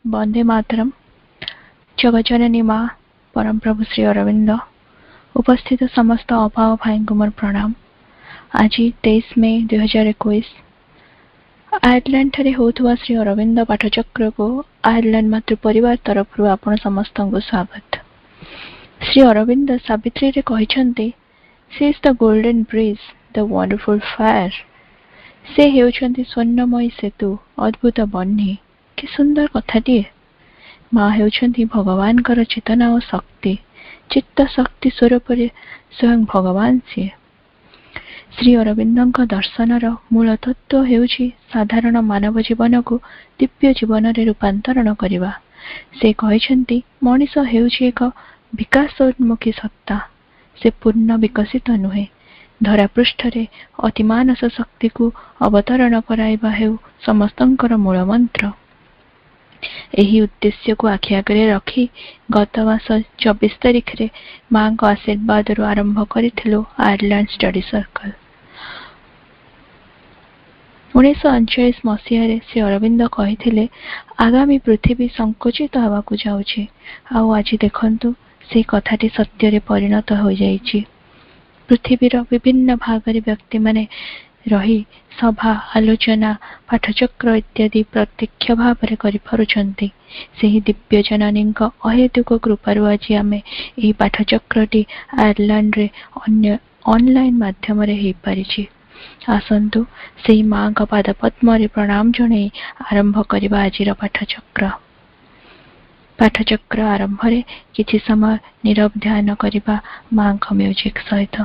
वंदे मातरम। जगज्जननी माँ परम प्रभु श्री अरविंद उपस्थित समस्त अभाव भाई को मोर प्रणाम। आज 23 मे 2021 आयरलैंड ठारे होतुवा श्री अरविंद पाठचक्र को आयरलैंड मातृ परिवार तरफ आपण समस्त को स्वागत। श्री अरविंद सावित्री रे कहिसंती she is the golden bridge the wonderful fire. से हेउछंती स्वर्णमयी सेतु अद्भुत बन्ही। कि सुंदर कथाटीए। माँ हेउछंती भगवानकर चेतना और शक्ति। चित्त शक्ति स्वरूप स्वयं भगवान सी। श्री अरविंदଙ୍କ दर्शनर मूल तत्व हेउछि साधारण मानव जीवन को दिव्य जीवन रे रूपांतरण करिवा। से कहिसंती मनीष हेउछि एक विकासोन्मुखी सत्ता। से पूर्ण विकसित नुहे। धरा पृष्ठ रे अतिमानस शक्ति को अवतरण कराइबा हेउ समस्तंकर मूल मंत्र। एही उद्देश्य को आखि आगे रखी गत मास 24 तारिख रे माँ को आशीर्वाद रु आरंभ करिथिलु आयरलैंड स्टडी सर्कल। 1939 मसीह श्री अरविंद कहिथिले आगामी पृथ्वी संकुचित होवाकू जाउछि। आउ आज देखंतु से कथाटी सत्य रे परिणत हो जाइछि। पृथ्वीर विभिन्न भागरे व्यक्ति माने रही सभा आलोचना पाठचक्र इत्यादि प्रत्यक्ष भाव में करिपारुछंती। सेही दिव्य जननी अहेतुक कृपारु आज आमे एही पाठचक्रटी आयरलैंड रे अन्य ऑनलाइन माध्यम रे हेई पारिछि। आसंतु सेही माँ का पाद पद्म रे प्रणाम जणे आरंभ करिबा आजिर पाठचक्र। पाठचक्र आरंभ रे किछि समय नीरव ध्यान करिबा माँ का म्यूजिक सहित।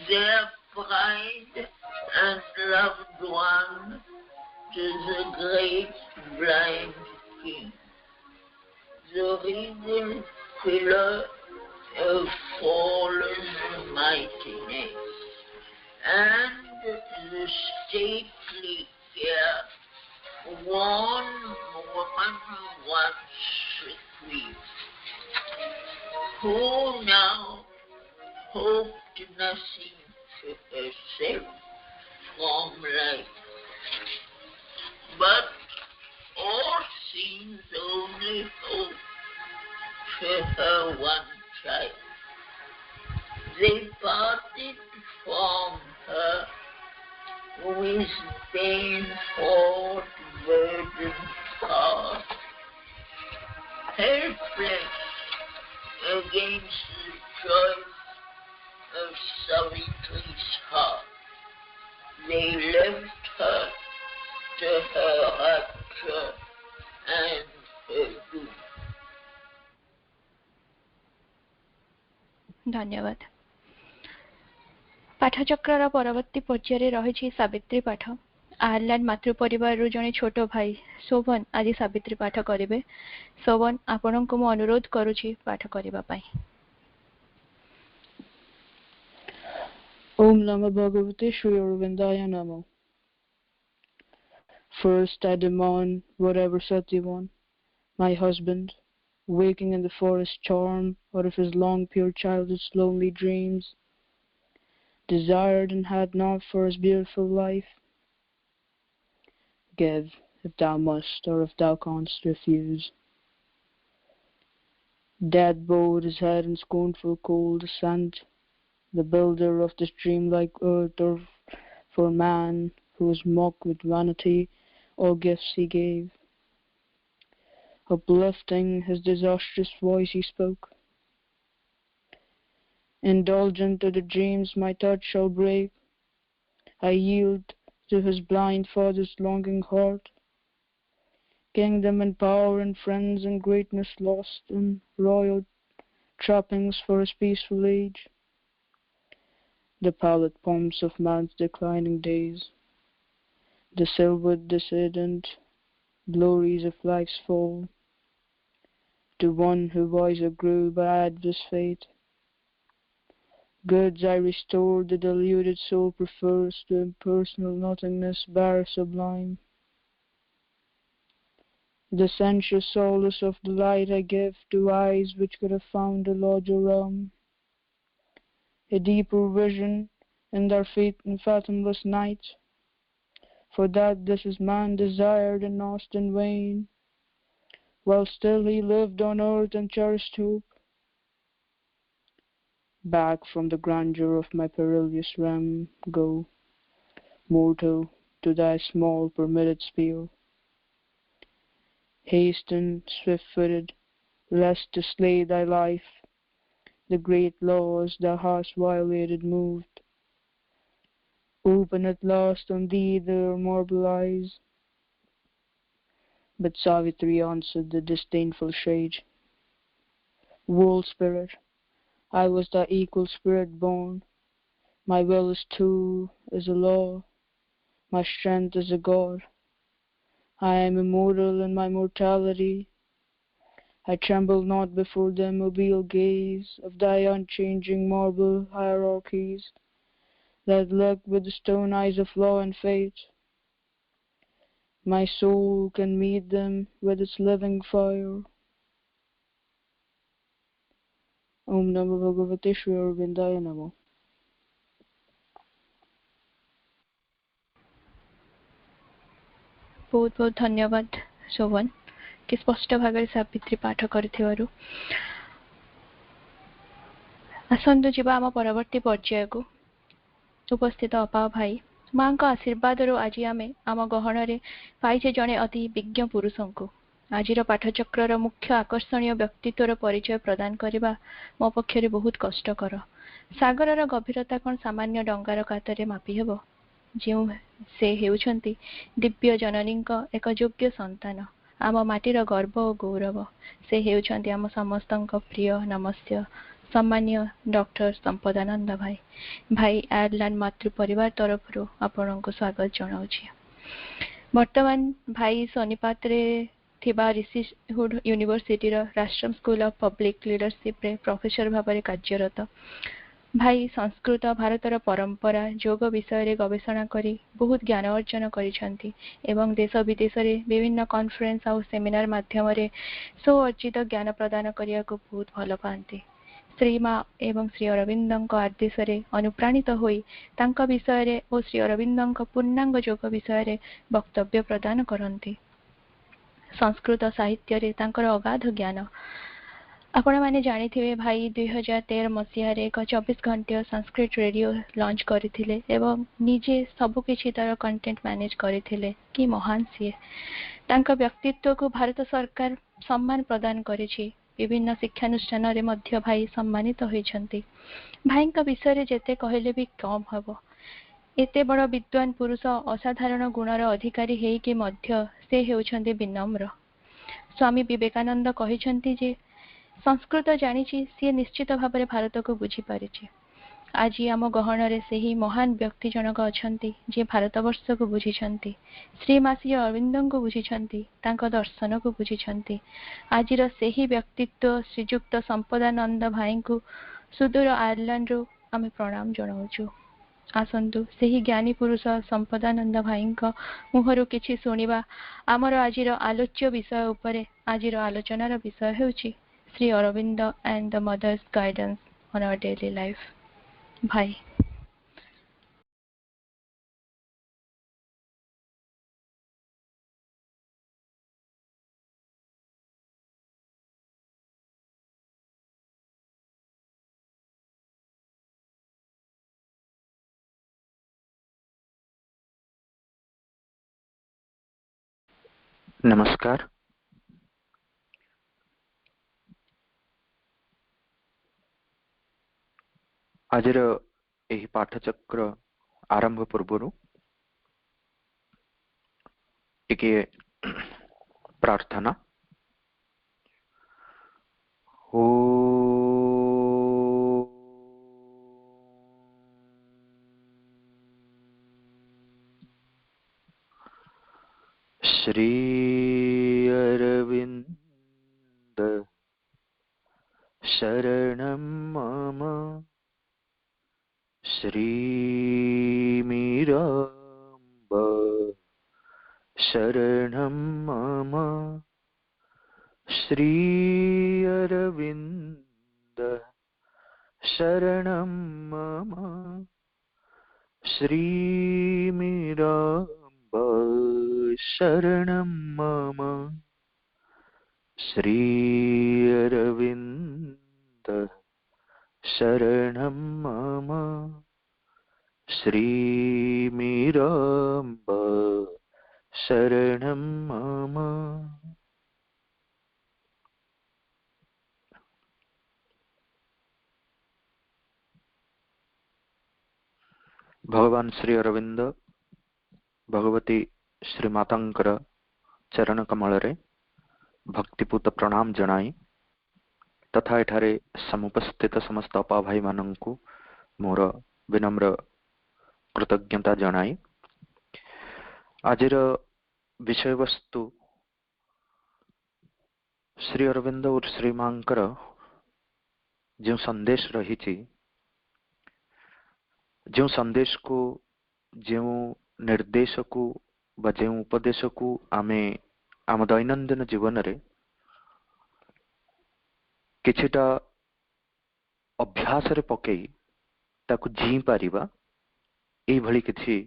Their pride and loved one to the great blind king, the regal pillar of fallen mightiness, and the stately care one woman once bequeathed, who now hoped nothing to herself from life, but all seemed only hope to her one child. They parted from her with pain-fought, burdened heart, helpless against the choice of Savitri's heart. They left her to her rapture and her doom. धन्यवाद। पाठचक्र परवर्ती पर्याय रही सावित्री पाठ। Ireland मातृ परिवार जड़े छोट भाई शोभन आज सावित्री पाठ करेंगे। शोभन आपण को अनुरोध करुछि पाठ करबा पई। Om Namo Bhagavate Shri Aurobindaya Namo. First I demand whatever Satyavan, my husband, waking in the forest charm out of his long pure childhood's lonely dreams, desired and had not for his beautiful life. Give, if thou must, or if thou canst refuse. Dad bowed his head in scornful cold assent. The builder of this dreamlike earth, or for man who was mocked with vanity, all gifts he gave. Uplifting his disastrous voice he spoke. Indulgent to the dreams my touch shall break, I yield to his blind father's longing heart. Kingdom and power and friends and greatness lost, and royal trappings for his peaceful age. The pallid pomps of man's declining days, the silvered dissident glories of life's fall, to one who wiser grew by adverse fate. Goods I restored, the deluded soul prefers to impersonal nothingness bare sublime. The sensuous solace of delight I give to eyes which could have found a larger realm, a deeper vision in their fathomless night, for that this is man desired and asked in vain, while still he lived on earth and cherished hope. Back from the grandeur of my perilous realm go, mortal, to thy small permitted sphere. Hasten, swift-footed, lest to slay thy life, the great laws thou hast violated moved. Open at last on thee their marble eyes. But Savitri answered the disdainful sage, World spirit, I was thy equal spirit born. My will is too, is a law. My strength is a god. I am immortal in my mortality. I tremble not before the immobile gaze of thy unchanging marble hierarchies that look with the stone eyes of law and fate. My soul can meet them with its living fire. Om Namo Bhagavate Shri Aurobindaya Namo. बहुत बहुत धन्यवाद शोभन कि स्पष्ट भाव में सावित्री पाठ करिथिबारु। आसंतु जिबा आम परवर्ती पर्याय को उपस्थित अपा भाई माँ का आशीर्वाद आज आम आम गहन में पाइचे जड़े अति विज्ञ पुरुष को आजिर पाठचक्र मुख्य आकर्षणीय व्यक्तित्वर परिचय प्रदान करने मो पक्षरे बहुत कष्टकर। सागर गभीरता कौन सामान्य डंगार कातरे मापी हेब। जो से हेउछंती दिव्य जननी एक योग्य संतान, आम माटीर गर्व और गौरव। से हेउछंती आम समस्तक प्रिय नमस्ते सम्मान्य डॉक्टर संपदानंद भाई। भाई आयरलैंड मातृ परिवार तरफ आपण को स्वागत जनाऊँगी। वर्तमान भाई सोनीपत रे थिबा Rishihood university Rashtram school of public leadership रे प्रोफेसर भाव में कार्यरत। भाई संस्कृत भारतर परंपरा योग विषय रे गवेषणा करी बहुत ज्ञान अर्जन करिसेंती एवं देश विदेश रे विभिन्न कॉन्फ्रेंस और सेमिनार माध्यम रे सो अर्जित ज्ञान प्रदान करिया को बहुत भल पाती। श्री माँ एवं श्री अरविंद आदेश अनुप्राणित होई तांका विषय रे और श्री अरविंद पूर्णांग योग विषय रे वक्तव्य प्रदान करती। संस्कृत साहित्य रे तांकर अगाध ज्ञान। आपण माने जानिथिबे भाई 2013 मसीह रे एक 24 घंटे संस्कृत रेडियो लॉन्च करथिले एवं निजे सब किछि तार कंटेंट मैनेज करथिले। कि महान सीए तांका व्यक्तित्व को भारत सरकार सम्मान प्रदान करिछि। विभिन्न शिक्षानुष्ठान रे मध्य भाई सम्मानित होइछंती। भाई का विषय रे जेते कहले भी कम हबो। एते बड़ विद्वान पुरुष असाधारण गुणर अधिकारी हेई कि मध्य से हेउछंती विनम्र। स्वामी विवेकानंद कहिछंती जे संस्कृत जानिछि सी निश्चित भाव में भारत को बुझी पारिछि। आज आम गहन रे सेही महान व्यक्ति जनक अछंती जे भारतवर्ष को बुझिछंती। श्री मासी अरविंद को बुझिछंती, तांको दर्शन को बुझिछंती। आजिर सेही व्यक्तित्व श्रीजुक्त संपदानंद भाई को सुदूर आयरलैंड रो आमे प्रणाम जनाउछु। आसंतु सेही ज्ञानी पुरुष संपदानंद भाई मुहरु किछि सुनिबा। आमर आजिर आलोच्य विषय उपरे आजिर आलोचनार विषय हेउछि Shri Aurobindo and the mother's guidance on our daily life. भाई नमस्कार। आजर एही पाठचक्र आरंभ पूर्व टिके प्रार्थना। ओ श्री अरविंद शरणं मम श्री मीराम्ब शरणं मम श्री अरविंद शरणं मम श्री मीराम्ब शरणं मम श्री अरविन्द शरणं मम श्रीमीराम्ब शरणं मम। भगवान श्री अरविंद भगवती श्रीमातांकर चरण कमल रे भक्तिपूत प्रणाम जनाई तथा एठारे समुपस्थित समस्त अपा भाई माननकु मोर विनम्र कृतज्ञता जनाई आजिर विषय वस्तु श्री अरविंद और श्री मांकर जो संदेश रही जो संदेश को जो निर्देश को बा जो उपदेश को आमे आम दैनंदिन जीवन रे किछिटा अभ्यास रे पकई ताकु जी पारिबा एई भली किछि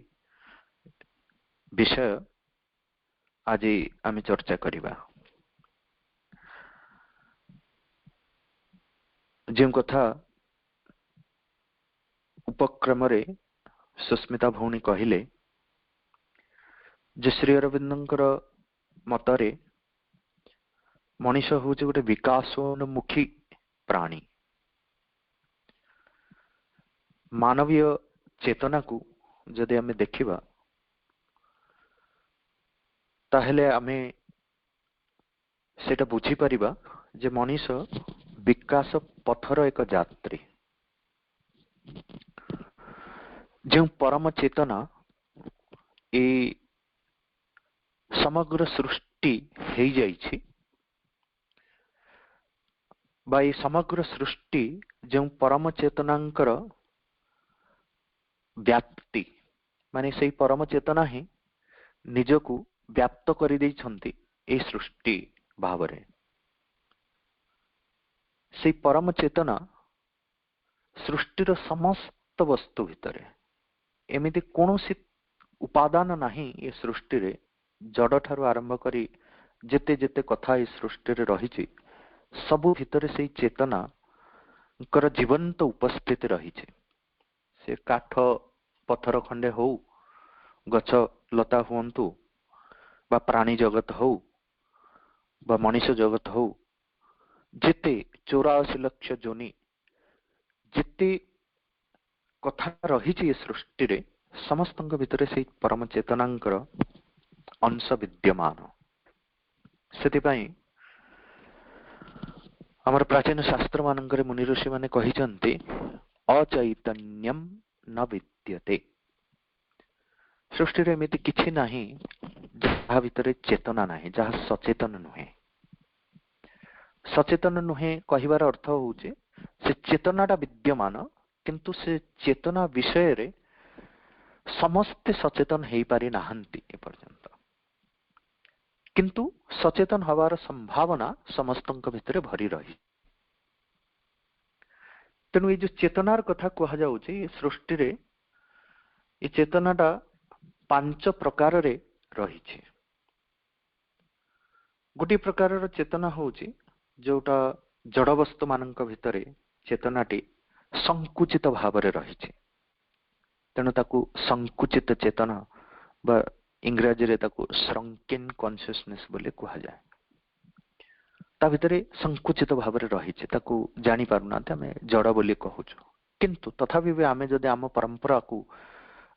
विषय आज आमे चर्चा करिबा। जो कथा उपक्रम रे सुस्मिता भौणी कहिले जे श्री अरविंदंकर मतरे मनीष हूँ गोटे विकासोन्मुखी प्राणी मानवीय चेतना को जदि आमे देखिबा ताहेले आमे सेटा बुझी परिबा जे मनीष विकास पथर एक यात्री जो परम चेतना ए समग्र सृष्टि हो जाइछि बा ए समग्र सृष्टि जो परम चेतनांकर व्याप्ति माने से परम चेतना ही निजकु व्याप्त करि दैछन्ति ए सृष्टि भावरे से परम चेतना सृष्टिर समस्त वस्तु भितरे एमिति कोनोसी उपादान नाही ए सृष्टि रे जड़ ठारू आरंभ करी जेते जेते कथा ए सृष्टि रे रहिछि सबु भितरे से चेतना कर जीवंत उपस्थिति रहिछि से काठ पत्थर खंडे हो गछ लता हुंतु बा प्राणी जगत हो बा मनुष्य जगत हो जेते 84 लाख जोनी जेते कथा रहिछि ए सृष्टि रे समस्तंग भितरे से परम चेतनांकर अंश विद्यमान सेतिपाई हमर प्राचीन शास्त्र मानंकरे मुनि ऋषि माने कहिसंती अचैतन्यम न विद्यते सृष्टि रे एमिति किछि नाही जहा भितरे चेतना नाही जहा सचेतन नुहे सचेतन नुहे कहिबार अर्थ होउचे से चेतनाटा विद्यमान किंतु से चेतना विषय रे समस्ते सचेतन हेई पारि नाहंती ए पर्यंत किंतु सचेतन हवार संभावना समस्तंक भितरे भरी रही तेणु ये जो चेतनार कथा कहा जाउची सृष्टि रे ये चेतनाटा 5 प्रकार रे रही छे गोटे प्रकार चेतना होउची जोटा जड़ वस्तु मानक भितरे चेतनाटी संकुचित भाव रे रही छे तेणु ताकू संकुचित चेतना बा इंग्रजी रे ताकू श्रंकेन कॉन्शियसनेस बोले कहा जाए ता भितरे संकुचित भाव रे रही छे ताकू जानि पारुना आमे जड़ बोली कहूछु किंतु तथापि भी आमे जदि आम परंपरा को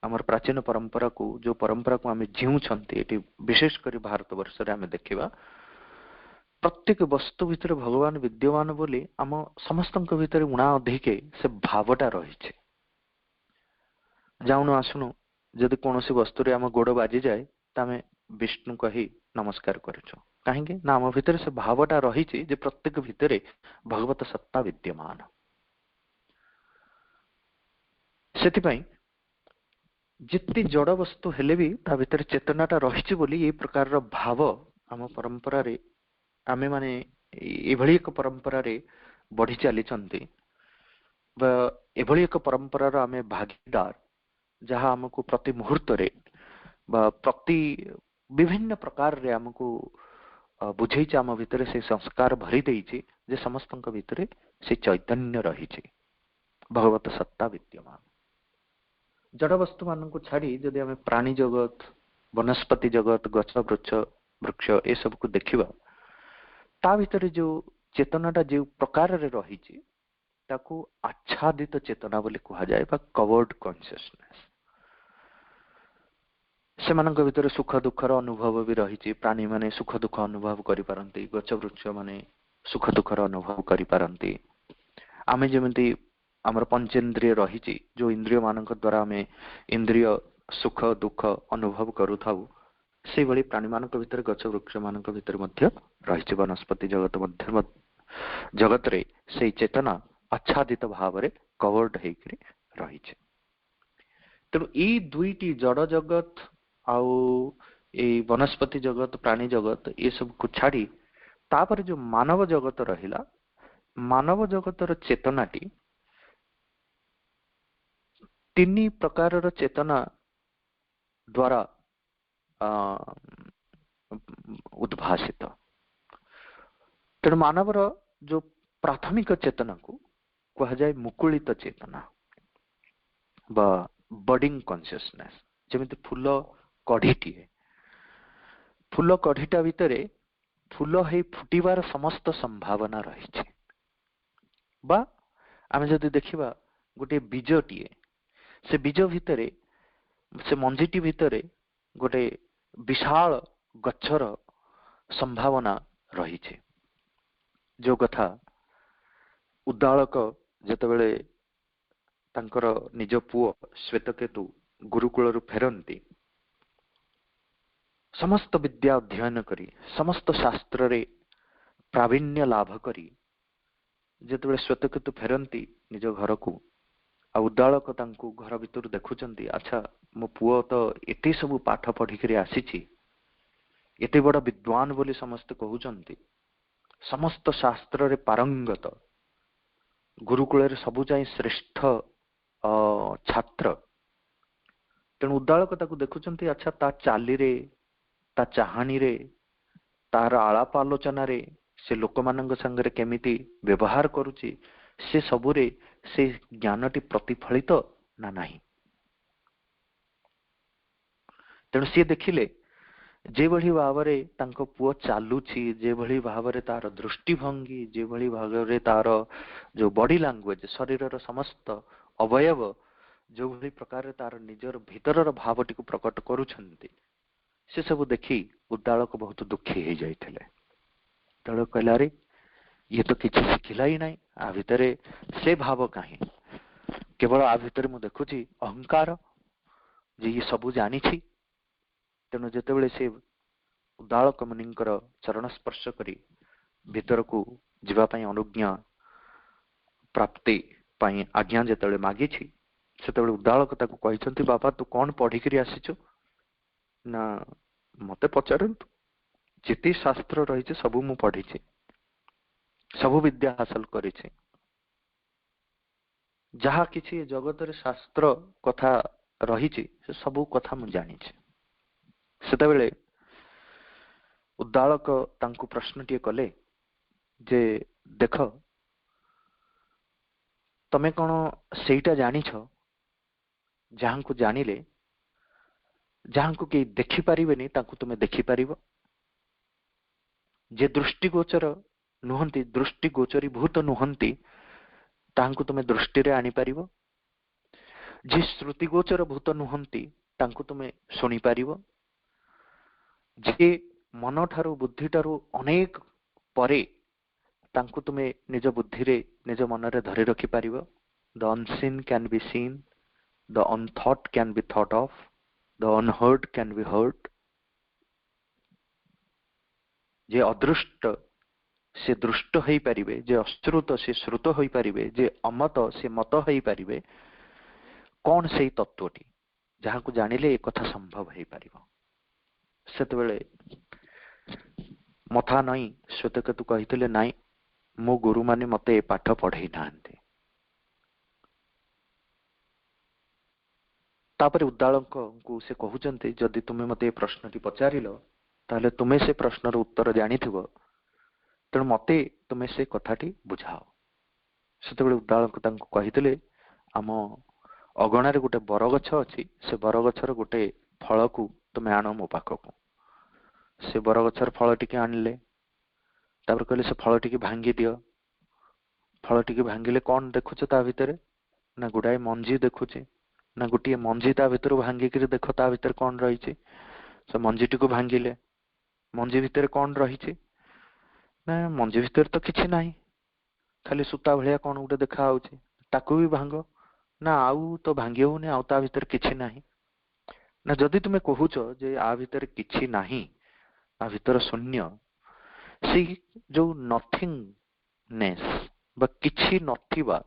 आमर प्राचीन परंपरा को जो परंपरा को आमे जीउ छंती एटी विशेष करी भारत वर्ष रे आमे देखिबा प्रत्येक वस्तु भितर भगवान विद्यमान बोली आम समस्तंक भितर उणा अधिके से भावटा रही छे जाउनु आसुनु जदि कोनोसी वस्तु रे आम गोड़ बाजी जाए तामे विष्णु कही नमस्कार करछु काहेकि ना आम भितर से भावटा रही छे जे प्रत्येक भितरे भगवत सत्ता विद्यमान सेति पई जित्ती जड़ वस्तु हेले भी ता भितर चेतनाटा रही बोली ये प्रकार भाव आम परंपरा रे आमे माने एभली एक परंपरा रे बढ़ी चली एभली एक परंपरा आमे भागीदार जहाँ हमको प्रति मुहूर्त रे प्रति विभिन्न प्रकार रे हमको बुझेइछ आम भितर से संस्कार भरी देइछि जे समस्तक भितर से चैतन्य रहिछि भगवत सत्ता विद्यमान। जड़ वस्तु मान को छाड़ी जदि आम प्राणी जगत वनस्पति जगत गछ वृक्ष ए सब को देखिबा ता भितर जो चेतनाटा जो प्रकार रे रहिछि ताकू आच्छादित चेतना बोली कहा जाए बा कवर्ड कॉन्शियसनेस। सेमानक भितर सुख दुखर अनुभव भी रहिछि। प्राणी माने सुख दुख अनुभव करि पारंती, गछ वृक्ष माने सुख दुखर अनुभव करि पारंती। आमे जेमति हमर पंचेंद्रिय रहिछि जो इंद्रिय मानक द्वारा आमे इंद्रिय सुख दुख अनुभव करू थाउ से भली प्राणी मानक भितर गछ वृक्ष मानक भितर मध्य रहिछि। वनस्पति जगत मध्य जगत रे से चेतना आच्छादित भाव रे कवर्ड हेकरी रहिछि। तेणु ई दुईटी जड़ जगत आउ ए वनस्पति जगत प्राणी जगत ये सब को छाड़ी तापर जो मानव जगत रहिला, मानव जगतर चेतनाटी तीन प्रकार चेतना द्वारा उद्भासित। तेणु मानवर जो प्राथमिक चेतना को कहा जाए मुकुलित चेतना बा बडिंग कॉन्शियसनेस। जेमिति फूल कढ़ीटीए, फूल कढ़ीटा भितरे फूल हे फुटिबार समस्त संभावना रही। बा आमे जदि देखिबा गोटे बीजटीए, से बीज भितरे से मंजीटी भितरे गोटे विशाल गच्छर संभावना रही। जो कथा उद्दालक जेतेबेले तांकर निज पुओ श्वेतकेतु गुरुकुल फेरंती, समस्त विद्या अध्ययन करी समस्त शास्त्र रे प्रावीण्य लाभ करी जेतेबेले श्वेतकेतु फेरंती निज घर को, आ उद्दालक तांको घर भितर देखुचंती, अच्छा मो पुओ तो एते सब पाठ पढ़िकरी आसीची, एते बड़ विद्वान बोली समस्त कहउचंती, समस्त शास्त्र रे पारंगत, गुरुकुल रे सबु चाहि श्रेष्ठ छात्र। तेणु उद्दालक ताकू देखुचंती, अच्छा ता चाली रे ता चाहानी रे तार आलाप आलोचना रे से लोक मानक संगे केमिति व्यवहार करुची, से सबुरे से ज्ञानटी प्रतिफलित ना नहीं। तेणु सी देखिले जे भली भावरे तांको पुओ चालुची, जे भली भावरे तार दृष्टिभंगी, जे भली भावरे तार जो बॉडी लैंग्वेज शरीर समस्त अवयव जो भली प्रकार तार निजर भीतर भावटी को प्रकट करुछंती, से सब देखी उद्दालक बहुत दुखी हो जाइथिले। उद्दालक कहला रे ये तो किसी शिखिला ही नहीं, आ भितरे से भाव कहीं, केवल आ भितरे मु देखुची अहंकार जे ये सब जानी छी। तेणु जेतेबेले से उद्दालक मुनिंकर चरण स्पर्श करी भीतर को जीवा पई अनुज्ञा प्राप्ति पई आज्ञा जेतेबेले मागी छी, सेतेबेले उद्दालक ताको कहिसंती, बाबा तू कौन पढ़िकरी आसीଛୁ ना मते पचारंतु, जेती शास्त्र रही सबू मु पढ़ी, सबु विद्या हासिल करी, जहा किछि जगत रे शास्त्र कथा रही से सबू कथा मु जानी। सेतेबेले उद्दालक तांकु प्रश्नटीए कले जे देख तमे कौन सेटा जानी छ जहां को जानिले जहां को के देखि पारिबेनी तांकु तुमे देखि पारिबो, जे दृष्टिगोचर नुहंती दृष्टिगोचरी भूत नुहंती तांकु तुमे दृष्टि रे आनी पारिबो, जे श्रुतिगोचर भूत नुहंती तांकु तुमे सुनी पारिबो, जे मन ठारू बुद्धि ठारू अनेक परे तांकु तुमे निज बुद्धि रे निज मन रे धरि रखि पारिबो। The unseen can be seen, the unthought can be thought of, the unheard can be heard. जे अदृष्ट से दृष्ट होई पारिबे, जे अश्रुत से श्रुत होई पारिबे, जे अमत से मत होई पारिबे। कौन से तत्वटी जहां को जानिले एक कथा संभव होई पारिबो। सेतबेले मथा नहीं श्वेतकेतु कहिथिले नाई मो गुरु माने मते ए पाठ पढ़ाई नांते। तापर उद्दालकଙ୍କୁ से कहउचंती जदि तुमे मते ए प्रश्नटी पचारिलो ताले तुमे से प्रश्नर उत्तर जानिथिबो तेणु मते तुमे से कथाटी बुझाओ। सेतेबेले उद्दालक तांको कहितले आम अगणारे गोटे बरगछ अछि से बरगछर गोटे फल को तुमे आण मो पाखकु। से बरगछर फल टिके आनले तापर कहले से फल टिके भांगी दियो। फल टिके भांगिले कौन देखुछ ता भितरे ना गुडाए मंजी देखुचे ना गोटे मंजी ता भितर भांगिक देख ता भितर कौन रही। से मंजीटी को भांगिले मंजी भितर कौन रही ना मंजी भितर तो किछि नाही खाली सूता भलिया कौन गोटे देखा आउछि ताकू भी भांग ना आउ तो भांगी होने आउ ता भितर किछि नाही ना। जदि तुमे कहूच जे आ भितर किछि नाही आ भितर शून्य से जो नथिंगनेस बा किछि नथिबा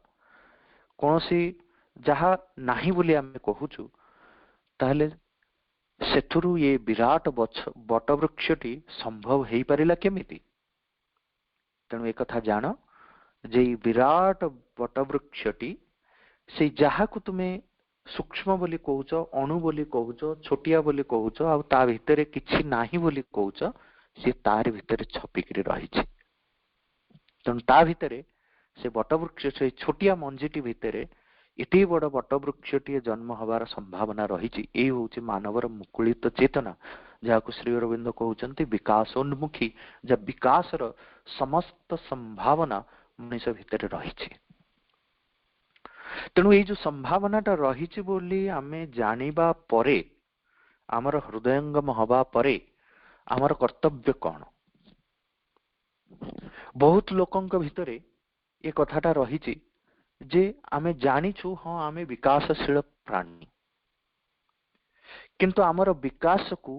कोनोसी जहा नाही बोली आमे कहूचु ताहले सेथुरु ये विराट बटवृक्षटी संभव हेई परिला केमिति। तेणु एक कथा जान जे विराट बटवृक्षटी से जहा को तुमे सूक्ष्म बोली कहूच अणु बोली कहूच छोटिया बोली कहूच आ ता भितरे किछि नाही बोली कहूच से तार भितरे छपिकरी रही। तेणु ता भितरे से बटवृक्ष से छोटिया मंजीटी भितरे एते बड़ बटवृक्षटी जन्म हबार संभावना रही। ए होची मानवर मुकुलित चेतना जहां श्री अरविंद कहउचंती विकासोन्मुखी जब विकासर समस्त संभावना मनुष्य भितर रही। तेणु ये जो संभावनाटा रही बोली आमे जानिबा परे आमर हृदयंगम हवा परे आमर कर्तव्य कौन। बहुत लोकंक भितरे ये कथाटा रही जे आमे जानिछु हाँ आमे विकासशील प्राणी किंतु आमर विकास को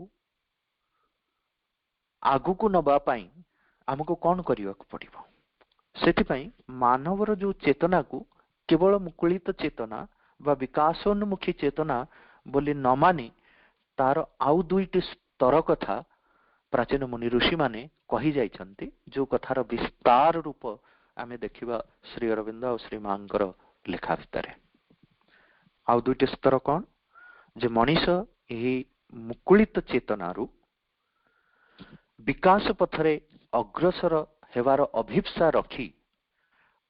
आगु को नबा पाई हमको कौन करने पड़िबो। सेथिपाई मानवर जो चेतना को केवल मुकुलित चेतना बा विकासोन्मुखी चेतना बोली न मानी तार आउ दुईटी स्तर कथा प्राचीन मुनि ऋषि माने कही जाइछंती जो कथार विस्तार रूप आमे देखिबा श्री अरविंद और श्री मांकर लेखा भितर। आउ दुईटी स्तर कौन जे मनीष यही मुकुलित चेतनारू विकास पथरे अग्रसर हेवार अभिप्सा रखी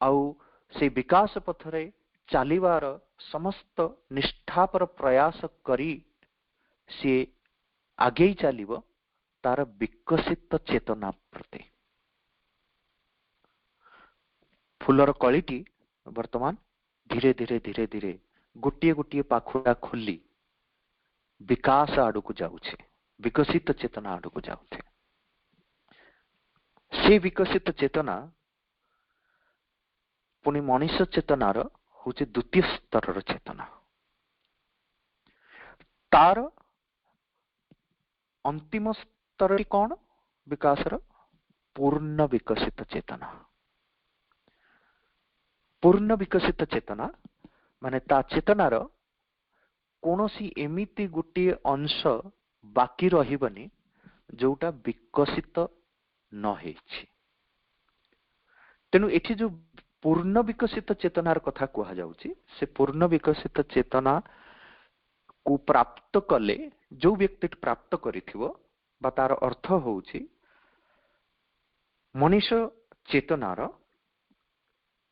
आउ से विकास पथरे चालिबार समस्त निष्ठापर प्रयास करी से आगे चलिबो तार विकसित चेतना प्रति। फुलर कलिटी वर्तमान धीरे धीरे धीरे धीरे गोटे गोटे पाखुड़ा खोली विकास आड़ को जाउछे विकसित चेतना आड़ को जाउछे। से विकसित चेतना पुणी मनीष चेतनार होचे द्वितीय स्तर चेतना। तार अंतिम स्तर कौन विकासर पूर्ण विकसित चेतना। पूर्ण विकसित चेतना माने ता चेतनार कोनोसी एमिति गोटे अंश बाकी रहिबनी जोटा विकसित न हेछि। तेनु एठी जो पूर्ण विकसित चेतनार कथा कहा जाउची से पूर्ण विकसित चेतना को प्राप्त कले जो व्यक्ति प्राप्त करिथिबो बा तार अर्थ होउची मनीष चेतनार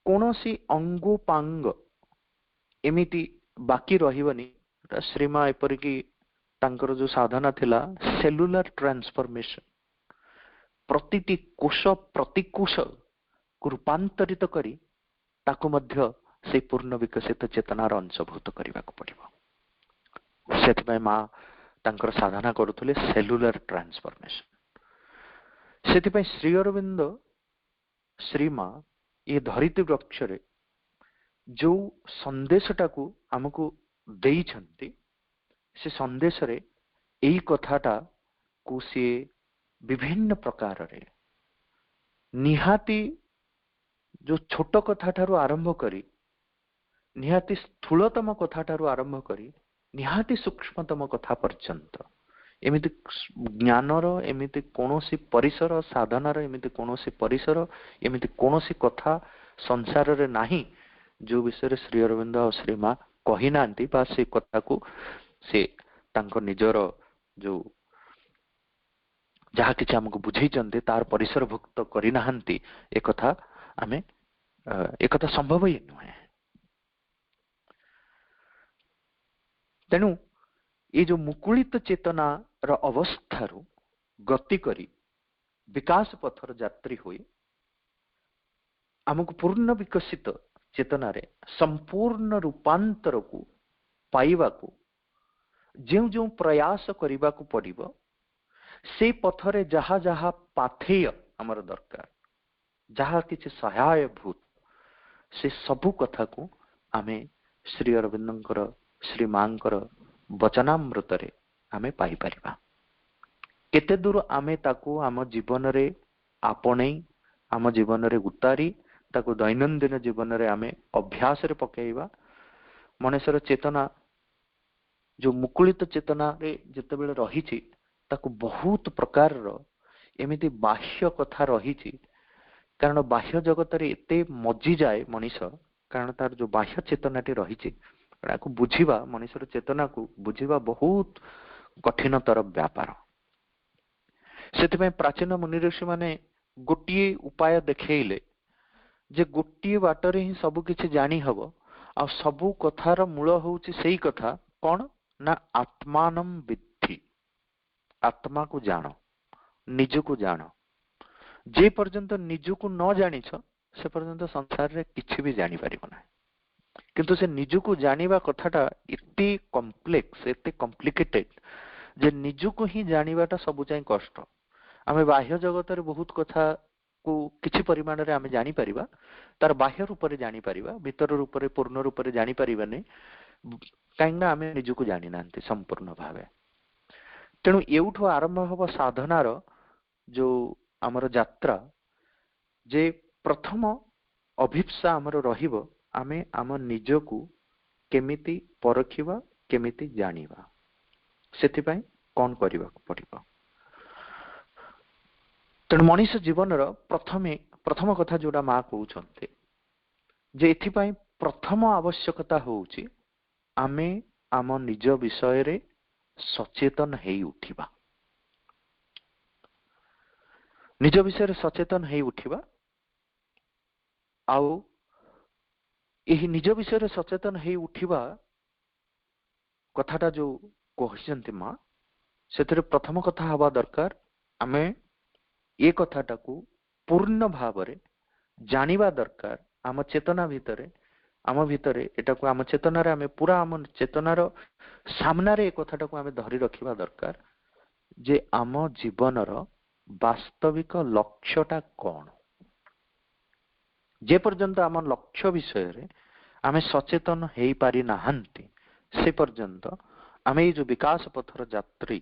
कोनोसी अंगोपांग एमिति बाकी रहिबनी। श्रीमा एपरिकी तांकर जो साधना थिला सेलुलर ट्रांसफॉर्मेशन प्रतिटी कोश प्रतिकोश को रूपांतरित करी ताकु मध्य से पूर्ण विकसित चेतनार अंशभूत करने को पड़िबो। सेथिबाई मां तांकर साधना करुथले सेलुलर ट्रांसफॉर्मेशन। सेथिबाई श्री अरविंद श्रीमा ये धरिती वृक्ष रे जो संदेशटा को हमको देइछंती से संदेश रे एई कथाटा को से विभिन्न प्रकार रे निहाती जो छोट कथा ठारू आरंभ करी निहाती स्थूलतम कथा ठारू आरंभ करी निहाती सूक्ष्मतम कथा पर्यंत एमिति ज्ञानर एमिति कोनोसी परिसर साधनार एमिति कोनोसी परिसर एमिति कोनोसी कथा संसार रे नाही जो विषय श्री अरविंद और श्री मां कही नांती बा से कथा को से तांको निजर जो जहाँ किसी आमको बुझेइचंती तार परिसरभुक्त करिनाहांती एक कथा आमे एक कथा संभव ही नुहे। तेणु ये जो मुकुलित चेतना र अवस्थारु गति करी विकास पथर यात्री हुई आमको पूर्ण विकसित चेतना रे संपूर्ण रूपांतर को पाइबा को जो जो प्रयास करने को पड़िबो से पथरे जहा जहा पाथेय आमर दरकार जहा किछि सहायभूत से सबु कथा को आमे श्री अरविंदंकर श्री मांकर वचनामृत रे आमे पाई परिबा। केते दूर आमे ताको आम जीवन रे आपणे आम जीवन रे उतारी ताको दैनंदिन जीवन रे आमे अभ्यास रे पकेइबा। मनुष्यर चेतना जो मुकुलित चेतना रे जते बेले रहिछि ताको बहुत प्रकार रो एमिति बाह्य कथा रहिछि कारण बाह्य जगत रे एते मजी जाए मनीष कारण तार जो बाह्य चेतनाटी रहिछि ताको बुझिबा मनुष्यर चेतना को बुझिबा बहुत कठिनतर व्यापार। सेति प्राचीन मुनि ऋषि माने गोटिए उपाय देखेइले जे गोटिए बाटरे ही सबु किछि जानी हबो आ सबु कथार मूल होउछि सेही कथा कोन ना आत्मानं विद्धि आत्मा को जानो निज को जानो। जे पर्यंत निज को न जानिछ से पर्यंत संसार रे किछि भी जानि परिबो ना किंतु से निज को जानिबा कथाटा इति कॉम्प्लेक्स इति कॉम्प्लिकेटेड जे निज को ही जानिबाटा सबु चाहि कष्ट। आमे बाह्य जगत रे बहुत कथा को किछि परिमाण रे आमे जानि परिबा तार बाह्य रूप रे जानि परिबा भीतर रूप रे पूर्ण रूप रे जानि परिबाने काइना आमे निज को जानि नांती संपूर्ण भावे। तेणु एउठो आरंभ हबो साधनार जो आमर यात्रा जे प्रथम अभिप्सा आमर रहिबो आमे आम निज को केमिति परखिबा केमिति जानिबा सेति पय कोन करिबा पड़िबो। तेणु मनीष जीवन प्रथम कथा जोड़ा माँ कहते जे एथिपाई प्रथम आवश्यकता होउची आमे आम निज विषय रे सचेतन हेई उठिबा निज विषय रे सचेतन हेई उठिबा आउ एही निज विषय रे सचेतन हेई उठिबा कथाटा जो कहचंती माँ सेतरे प्रथम कथा हवा दरकार आमे ये कथाटा को पूर्ण भाव रे जानिबा दरकार आम चेतना भितरे आम भितरे एटा को आम चेतना रे आमे पूरा आम चेतनार सामना रे ए कथाटा को आमे धरि रखिबा दरकार जे आम जीवनर वास्तविक लक्ष्यटा कोन। जे पर्यंत आम लक्ष्य विषय रे आमे सचेतन हेई पारि नाहंती से पर्यंत आमे जो विकास पथर यात्री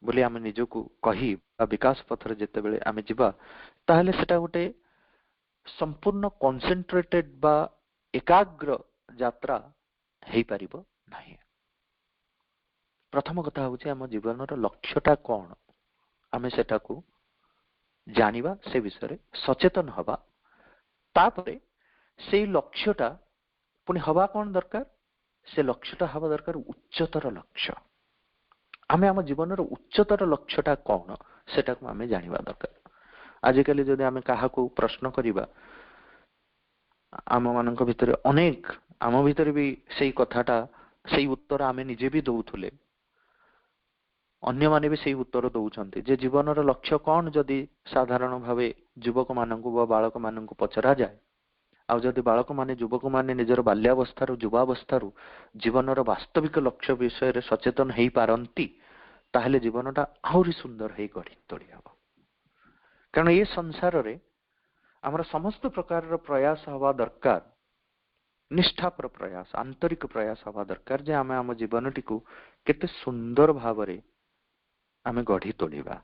बोली आमे निजको कही विकास पथर जेते बेले आमे जिबा ताहले सेटा गोटे संपूर्ण कॉन्सेंट्रेटेड बा एकाग्र यात्रा हेई परिबो नाही। प्रथम कथा होची आम जीवनर लक्ष्यटा कोन आमे सेटा को जानिबा से विषय रे सचेतन हबा तापरे से लक्ष्यटा पुनी हबा कोन दरकार से लक्ष्यटा हबा दरकार उच्चतर लक्ष्य। आमे आम जीवन उच्चतर लक्ष्यटा कौन सेटा को आमे जानिबा दरकार। आजिकल जदि आमे काहा को प्रश्न करिबा आम मानक भितरे अनेक आम भितरे भी सेही कथाटा सेही उत्तर आमे निजे भी दउथुले अन्य माने भी सेही उत्तर दउछन्ते जे जीवनर लक्ष्य कौन जदि साधारण भावे युवक मानकु व बालक मानकु पचरा जाय आ जदि बालक माने युवक माने निजर बाल्यावस्थारु युवावस्थारु जीवनर वास्तविक लक्ष्य विषय रे सचेतन हेई पारंती ताहले जीवनटा आहुरी सुंदर हेई गढ़ी तोड़ी हबो। कारण ये संसार रे हमर समस्त प्रकार प्रयास हवा दरकार निष्ठापर प्रयास आंतरिक प्रयास हवा दरकार जे आमे आम जीवनटी को केते सुंदर भाव रे आमे गढ़ी तोड़िबा।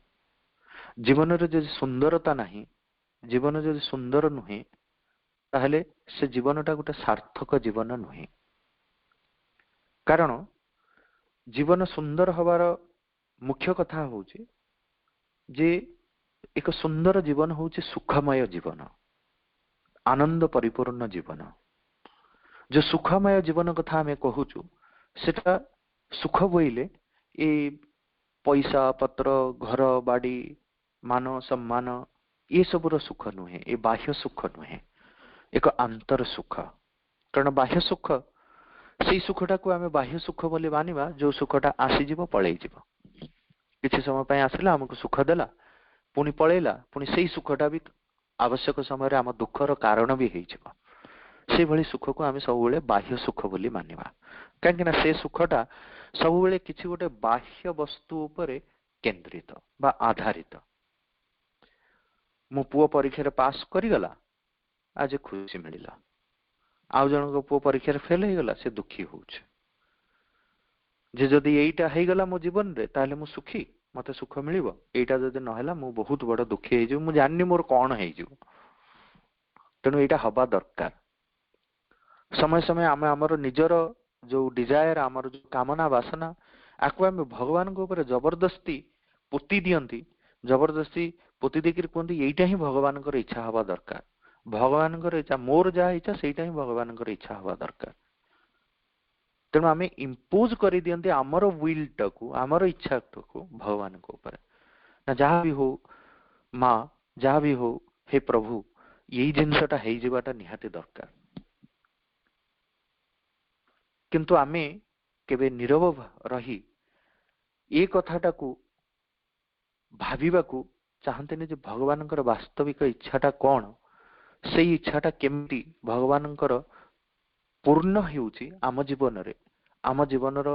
जीवन रे जे सुंदरता नाही जीवन जे सुंदर नुहे ताहले से जीवनटा गोटे सार्थक जीवन नुहे। कारण जीवन सुंदर हवार मुख्य कथा होउची जे एक सुंदर जीवन होउची सुखमय जीवन आनंद परिपूर्ण जीवन। जो सुखमय जीवन कथा हमें कहूचु सेटा ସୁଖ ବୋଇଲେ ଏ ପଇସା ପତ୍ର ଘର ବାଡି ମାନ ସମ୍ମାନ ଏ ସବୁର ସୁଖ ନୁହେଁ, ଏ ବାହ୍ୟ ସୁଖ ନୁହେଁ, ଏକ ଆନ୍ତର ସୁଖ। କାରଣ ବାହ୍ୟ ସୁଖ, ସେଇ ସୁଖଟାକୁ ଆମେ ବାହ୍ୟ ସୁଖ ବୋଲି ମାନିବା ଯୋଉ ସୁଖଟା ଆସିଯିବ ପଳେଇଯିବ। କିଛି ସମୟ ପାଇଁ ଆସିଲା, ଆମକୁ ସୁଖ ଦେଲା, ପୁଣି ପଳେଇଲା, ପୁଣି ସେଇ ସୁଖଟା ବି ଆବଶ୍ୟକ ସମୟରେ ଆମ ଦୁଃଖର କାରଣ ବି ହେଇଯିବ। ସେଇଭଳି ସୁଖକୁ ଆମେ ସବୁବେଳେ ବାହ୍ୟ ସୁଖ ବୋଲି ମାନିବା, କାହିଁକି ନା ସେ ସୁଖଟା ସବୁବେଳେ କିଛି ଗୋଟେ ବାହ୍ୟ ବସ୍ତୁ ଉପରେ କେନ୍ଦ୍ରିତ ବା ଆଧାରିତ। ମୋ ପୁଅ ପରୀକ୍ଷାରେ ପାସ୍ କରିଗଲା, ଆଜି ଖୁସି ମିଳିଲା। ଆଉ ଜଣଙ୍କ ପୁଅ ପରୀକ୍ଷାରେ ଫେଲ ହେଇଗଲା, ସେ ଦୁଃଖୀ ହଉଛି। ଯେ ଯଦି ଏଇଟା ହେଇଗଲା ମୋ ଜୀବନରେ ତାହେଲେ ମୁଁ ସୁଖୀ, ମତେ ସୁଖ ମିଳିବ। ଏଇଟା ଯଦି ନହେଲା ମୁଁ ବହୁତ ବଡ ଦୁଃଖୀ ହେଇଯିବ, ମୁଁ ଜାଣିନି ମୋର କଣ ହେଇଯିବ। ତେଣୁ ଏଇଟା ହବା ଦରକାର। ସମୟ ସମୟ ଆମେ ଆମର ନିଜର ଯୋଉ ଡିଜାୟାର, ଆମର ଯୋଉ କାମନା ବାସନା, ଆକୁ ଆମେ ଭଗବାନଙ୍କ ଉପରେ ଜବରଦସ୍ତି ପୋତି ଦିଅନ୍ତି। ଜବରଦସ୍ତି ପୋତି ଦେଇକିରି କୁହନ୍ତି ଏଇଟା ହିଁ ଭଗବାନଙ୍କର ଇଚ୍ଛା ହବା ଦରକାର। ଭଗବାନଙ୍କର ଇଚ୍ଛା, ମୋର ଯାହା ଇଚ୍ଛା ସେଇଟା ହିଁ ଭଗବାନଙ୍କର ଇଚ୍ଛା ହବା ଦରକାର। ତେଣୁ ଆମେ ଇମ୍ପୋଜ କରିଦିଅନ୍ତି ଆମର ୱିଲଟାକୁ, ଆମର ଇଚ୍ଛାଟାକୁ ଭଗବାନଙ୍କ ଉପରେ। ନା ଯାହା ବି ହଉ ମା, ଯାହା ବି ହଉ ହେ ପ୍ରଭୁ, ଏଇ ଜିନିଷଟା ହେଇଯିବାଟା ନିହାତି ଦରକାର। କିନ୍ତୁ ଆମେ କେବେ ନୀରବ ରହି ଏ କଥାଟାକୁ ଭାବିବାକୁ ଚାହାନ୍ତିନି ଯେ ଭଗବାନଙ୍କର ବାସ୍ତବିକ ଇଚ୍ଛାଟା କଣ, ସେଇ ଇଚ୍ଛାଟା କେମିତି ଭଗବାନଙ୍କର ପୂର୍ଣ୍ଣ ହେଉଛି ଆମ ଜୀବନରେ। ଆମ ଜୀବନର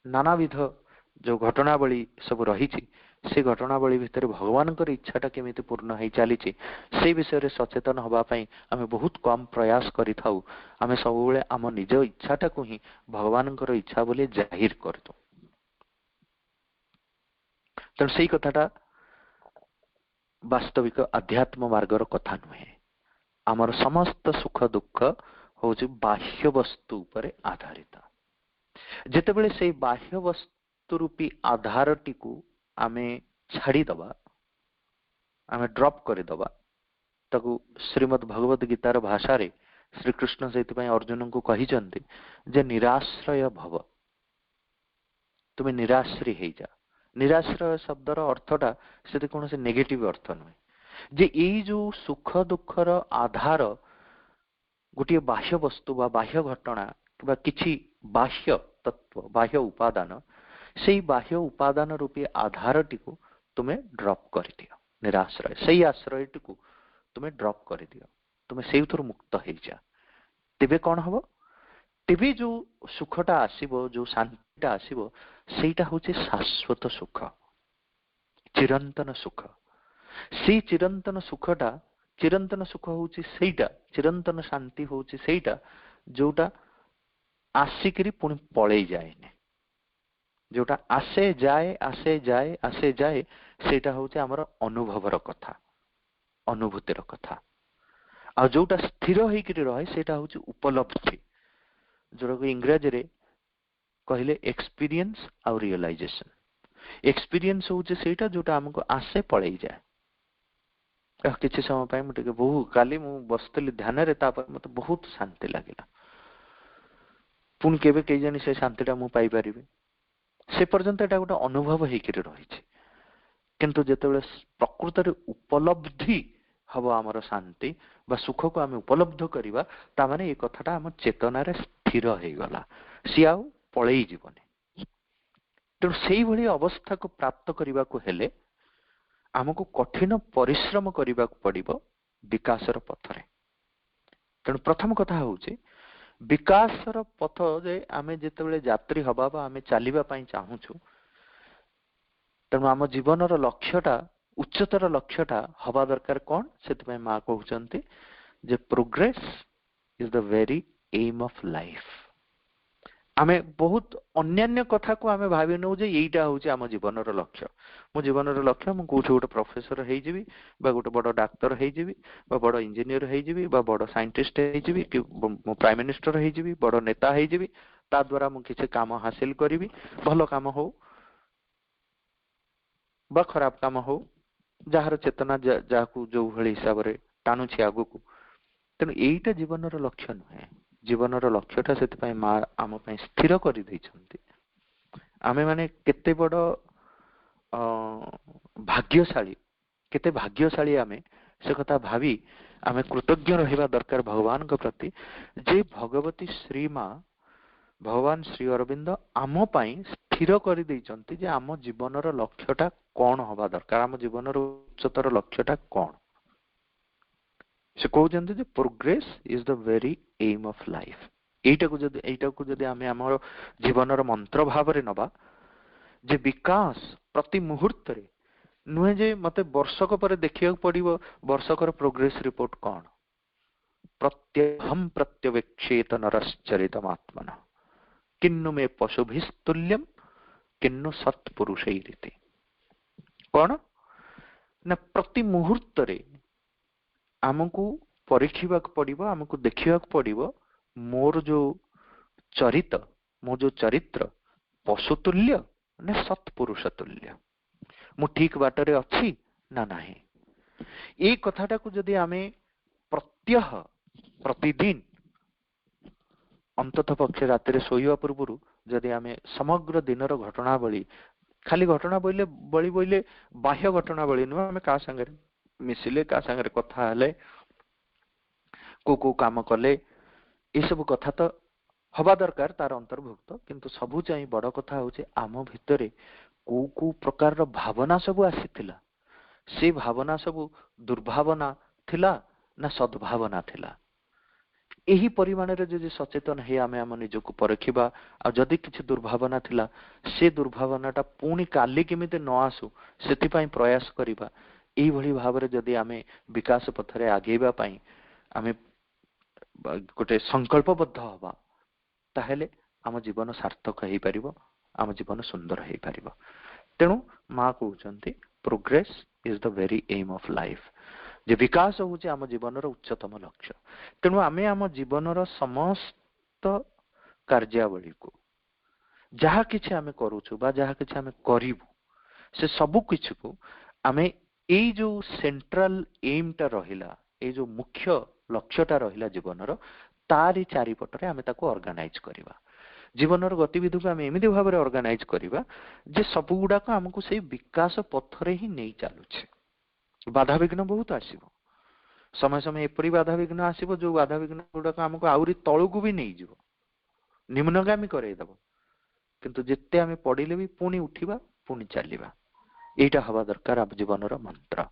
ନାନାବିଧ ଯୋଉ ଘଟଣାବଳୀ ସବୁ ରହିଛି, ସେ ଘଟଣାବଳୀ ଭିତରେ ଭଗବାନଙ୍କର ଇଚ୍ଛାଟା କେମିତି ପୂର୍ଣ୍ଣ ହେଇ ଚାଲିଛି, ସେଇ ବିଷୟରେ ସଚେତନ ହବା ପାଇଁ ଆମେ ବହୁତ କମ ପ୍ରୟାସ କରିଥାଉ। ଆମେ ସବୁବେଳେ ଆମ ନିଜ ଇଚ୍ଛାଟାକୁ ହିଁ ଭଗବାନଙ୍କର ଇଚ୍ଛା ବୋଲି ଜାହିର କରିଥାଉ। ତେଣୁ ସେଇ କଥାଟା ବାସ୍ତବିକ ଆଧ୍ୟାତ୍ମ ମାର୍ଗର କଥା ନୁହେଁ। ଆମର ସମସ୍ତ ସୁଖ ଦୁଃଖ ହଉଛି ବାହ୍ୟ ବସ୍ତୁ ଉପରେ ଆଧାରିତ। ଯେତେବେଳେ ସେଇ ବାହ୍ୟ ବସ୍ତୁ ରୂପୀ ଆଧାରଟିକୁ ଆମେ ଛାଡ଼ିଦବା, ଆମେ ଡ୍ରପ୍ କରିଦବା, ତାକୁ ଶ୍ରୀମଦ୍ ଭଗବତ ଗୀତାର ଭାଷାରେ ଶ୍ରୀକୃଷ୍ଣ ସେଇଥିପାଇଁ ଅର୍ଜୁନଙ୍କୁ କହିଛନ୍ତି ଯେ ନିରାଶ୍ରୟ ଭବ, ତୁମେ ନିରାଶ୍ରୀ ହେଇଯା। ନିରାଶ୍ରୟ ଶବ୍ଦର ଅର୍ଥଟା ସେଠି କୌଣସି ନେଗେଟିଭ ଅର୍ଥ ନୁହେଁ। ଯେ ଏଇ ଯୋଉ ସୁଖ ଦୁଃଖର ଆଧାର ଗୋଟିଏ ବାହ୍ୟ ବସ୍ତୁ ବା ବାହ୍ୟ ଘଟଣା କିମ୍ବା କିଛି ବାହ୍ୟ ତତ୍ଵ, ବାହ୍ୟ ଉପାଦାନ, ସେଇ ବାହ୍ୟ ଉପାଦାନ ରୂପୀ ଆଧାରଟିକୁ ତୁମେ ଡ୍ରପ୍ କରିଦିଅ। ନିରାଶ୍ରୟ, ସେଇ ଆଶ୍ରୟଟିକୁ ତୁମେ ଡ୍ରପ୍ କରିଦିଅ, ତୁମେ ସେଇଥିରୁ ମୁକ୍ତ ହେଇଯା। ତେବେ କଣ ହବ? ତେବେ ଯୋଉ ସୁଖଟା ଆସିବ, ଯୋଉ ଶାନ୍ତିଟା ଆସିବ, ସେଇଟା ହଉଛି ଶାଶ୍ୱତ ସୁଖ, ଚିରନ୍ତନ ସୁଖ। ସେଇ ଚିରନ୍ତନ ସୁଖଟା, ଚିରନ୍ତନ ସୁଖ ହଉଛି ସେଇଟା, ଚିରନ୍ତନ ଶାନ୍ତି ହଉଛି ସେଇଟା ଯୋଉଟା ଆସିକିରି ପୁଣି ପଳେଇ ଯାଏନି। ଯୋଉଟା ଆସେ ଯାଏ, ଆସେ ଯାଏ, ଆସେ ଯାଏ, ସେଇଟା ହଉଛି ଆମର ଅନୁଭବର କଥା, ଅନୁଭୂତିର କଥା। ଆଉ ଯୋଉଟା ସ୍ଥିର ହେଇକିରି ରହେ ସେଇଟା ହଉଛି ଉପଲବ୍ଧି, ଯୋଉଟାକୁ ଇଂରାଜୀରେ କହିଲେ ଏକ୍ସପିରିଏନ୍ସ ଆଉ ରିଅଲାଇଜେସନ। ଏକ୍ସପିରିଏନ୍ସ ହଉଛି ସେଇଟା ଯୋଉଟା ଆମକୁ ଆସେ ପଳେଇ ଯାଏ। କିଛି ସମୟ ପାଇଁ ମୁଁ ଟିକେ କାଲି ମୁଁ ବସିଥିଲି ଧ୍ୟାନରେ, ତାପରେ ମତେ ବହୁତ ଶାନ୍ତି ଲାଗିଲା। ପୁଣି କେବେ କେଜାଣି ସେ ଶାନ୍ତିଟା ମୁଁ ପାଇପାରିବି, ସେ ପର୍ଯ୍ୟନ୍ତ ଏଟା ଗୋଟେ ଅନୁଭବ ହେଇକିରି ରହିଛି। କିନ୍ତୁ ଯେତେବେଳେ ପ୍ରକୃତରେ ଉପଲବ୍ଧି ହବ ଆମର ଶାନ୍ତି ବା ସୁଖକୁ ଆମେ ଉପଲବ୍ଧ କରିବା, ତାମାନେ ଏ କଥାଟା ଆମ ଚେତନାରେ ସ୍ଥିର ହେଇଗଲା, ସିଏ ଆଉ ପଳେଇ ଯିବନି। ତେଣୁ ସେଇଭଳି ଅବସ୍ଥାକୁ ପ୍ରାପ୍ତ କରିବାକୁ ହେଲେ ଆମକୁ କଠିନ ପରିଶ୍ରମ କରିବାକୁ ପଡିବ ବିକାଶର ପଥରେ। ତେଣୁ ପ୍ରଥମ କଥା ହଉଛି ବିକାଶର ପଥ ଯେ ଆମେ ଯେତେବେଳେ ଯାତ୍ରୀ ହବା ବା ଆମେ ଚାଲିବା ପାଇଁ ଚାହୁଁଛୁ, ତେଣୁ ଆମ ଜୀବନର ଲକ୍ଷ୍ୟଟା, ଉଚ୍ଚତର ଲକ୍ଷ୍ୟଟା ହବା ଦରକାର କଣ? ସେଥିପାଇଁ ମା କହୁଛନ୍ତି ଯେ progress is the very M of life. ଆମେ ବହୁତ ଅନ୍ୟାନ୍ୟ କଥାକୁ ଆମେ ଭାବି ନେଉ ଯେ ଏଇଟା ହଉଛି ଆମ ଜୀବନର ଲକ୍ଷ୍ୟ। ମୋ ଜୀବନର ଲକ୍ଷ୍ୟ ମୁଁ କୋଉଠି ଗୋଟେ ପ୍ରଫେସର ହେଇଯିବି, ବା ଗୋଟେ ବଡ ଡାକ୍ତର ହେଇଯିବି, ବା ବଡ ଇଞ୍ଜିନିୟର ହେଇଯିବି, ବା ବଡ ସାଇଣ୍ଟିଷ୍ଟ ହେଇଯିବି, କି ମୁଁ ପ୍ରାଇମ ମିନିଷ୍ଟର ହେଇଯିବି, ବଡ ନେତା ହେଇଯିବି, ତା ଦ୍ୱାରା ମୁଁ କିଛି କାମ ହାସିଲ କରିବି, ଭଲ କାମ ହଉ ବା ଖରାପ କାମ ହଉ, ଯାହାର ଚେତନା ଯାହାକୁ ଯୋଉ ଭଳି ହିସାବରେ ଟାଣୁଛି ଆଗକୁ। ତେଣୁ ଏଇଟା ଜୀବନର ଲକ୍ଷ୍ୟ ନୁହେଁ। ଜୀବନର ଲକ୍ଷ୍ୟଟା ସେଥିପାଇଁ ମା ଆମ ପାଇଁ ସ୍ଥିର କରିଦେଇଛନ୍ତି, आमे माने केते बड़ भाग्यशाली, केते भाग्यशाली आमे से कथा भावी आमे कृतज्ञ रहिबा दरकार भगवान के प्रति जे भगवती श्री माँ भगवान श्री अरविंद आम पाई स्थिर कर देइचंती जे आम जीवनर लक्ष्यटा कौन हवा दरकार, आम जीवनर उच्चतर लक्ष्यटा कौन। से कहते जे progress is the very aim of life. एटा को जदि आमे हमर जीवनर मंत्र भाव रे नबा जे विकास प्रति मुहूर्त रे नुहे जे मते वर्षक पर देखिया पड़िबो वर्षकर प्रोग्रेस रिपोर्ट कौन। प्रत्यहम प्रत्यवेक्षेत नरश्चरितमात्मना किन्नु मे पशुभिस्तुल्यम किन्नु सत्पुरुषैरिति। कौन ना प्रति मुहूर्त रे आमको परीक्षिबा पड़िबो, आमको देखिबा पड़िबो मोर जो चरित्र, मो जो चरित्र पशुतुल्य ना सत्पुरुष तुल्य, मु ठीक बाटरे अच्छी ना नहीं। ए कथाटा को जदि आमे प्रत्यह प्रतिदिन अंततः पक्ष राति शोवा पूर्व जदि आमे समग्र दिनर घटनावली खाली घटनावली बोले बाह्य घटनावली नुह, आमे का संगे मिसिले का संगे कथा हेले को काम कले ये सब कथा तो हवा दरकार तार अंतर्भुक्त, किंतु सबु चाहि बड़ कथा होचे आम भितरे को प्रकार भावना सब आसीथिला, से भावना सब दुर्भावना थिला ना सद्भावना थिला। यही परिमाण रे जदि सचेतन हे आमे आम निजको परखिबा आ जदि किछि दुर्भावना थिला से दुर्भावनाटा पुणी काली केमिते न आसु सेति पई प्रयास करिबा। एही भली भाबरे जदि आमे विकास पथरे आगेबा पई आमे गोटे संकल्पबद्ध हवा ताहेले आम जीवन सार्थक हेई परिबो, आम जीवन सुंदर हेई परिबो। तेणु माँ कहउचंती progress is the very aim of life, जे विकास होचे आम जीवनर उच्चतम लक्ष्य। तेणु आमे आम जीवनर समस्त कार्यावली को जहा किछि आमे करूछु बा जहा किछि आमे करिबु से सबु किछि को आमे एई जो सेंट्रल एम टा रहिला, एई जो मुख्य लक्ष्यटा रहिला जीवनर तारी चारिपटरे आमे ताको ऑर्गेनाइज करिबा। जीवनर गतिविधि को आमे एमिति भाबरे ऑर्गेनाइज करिबा जे सबु गुडा को हमकु सेई विकास पथरे ही नै चालुछे। बाधा विघ्न बहुत आसीबो, समय समय एपरी बाधा विघ्न आसीबो जो बाधा विघ्न गुडा को हमकु आउरी तळुकु भी नै जिवो, निम्नगामी करे दबो, किंतु जेते आमे पडिले भी पुणी उठिबा पुणी चलिबा। एटा हवा दरकार आप जीवनर मंत्र।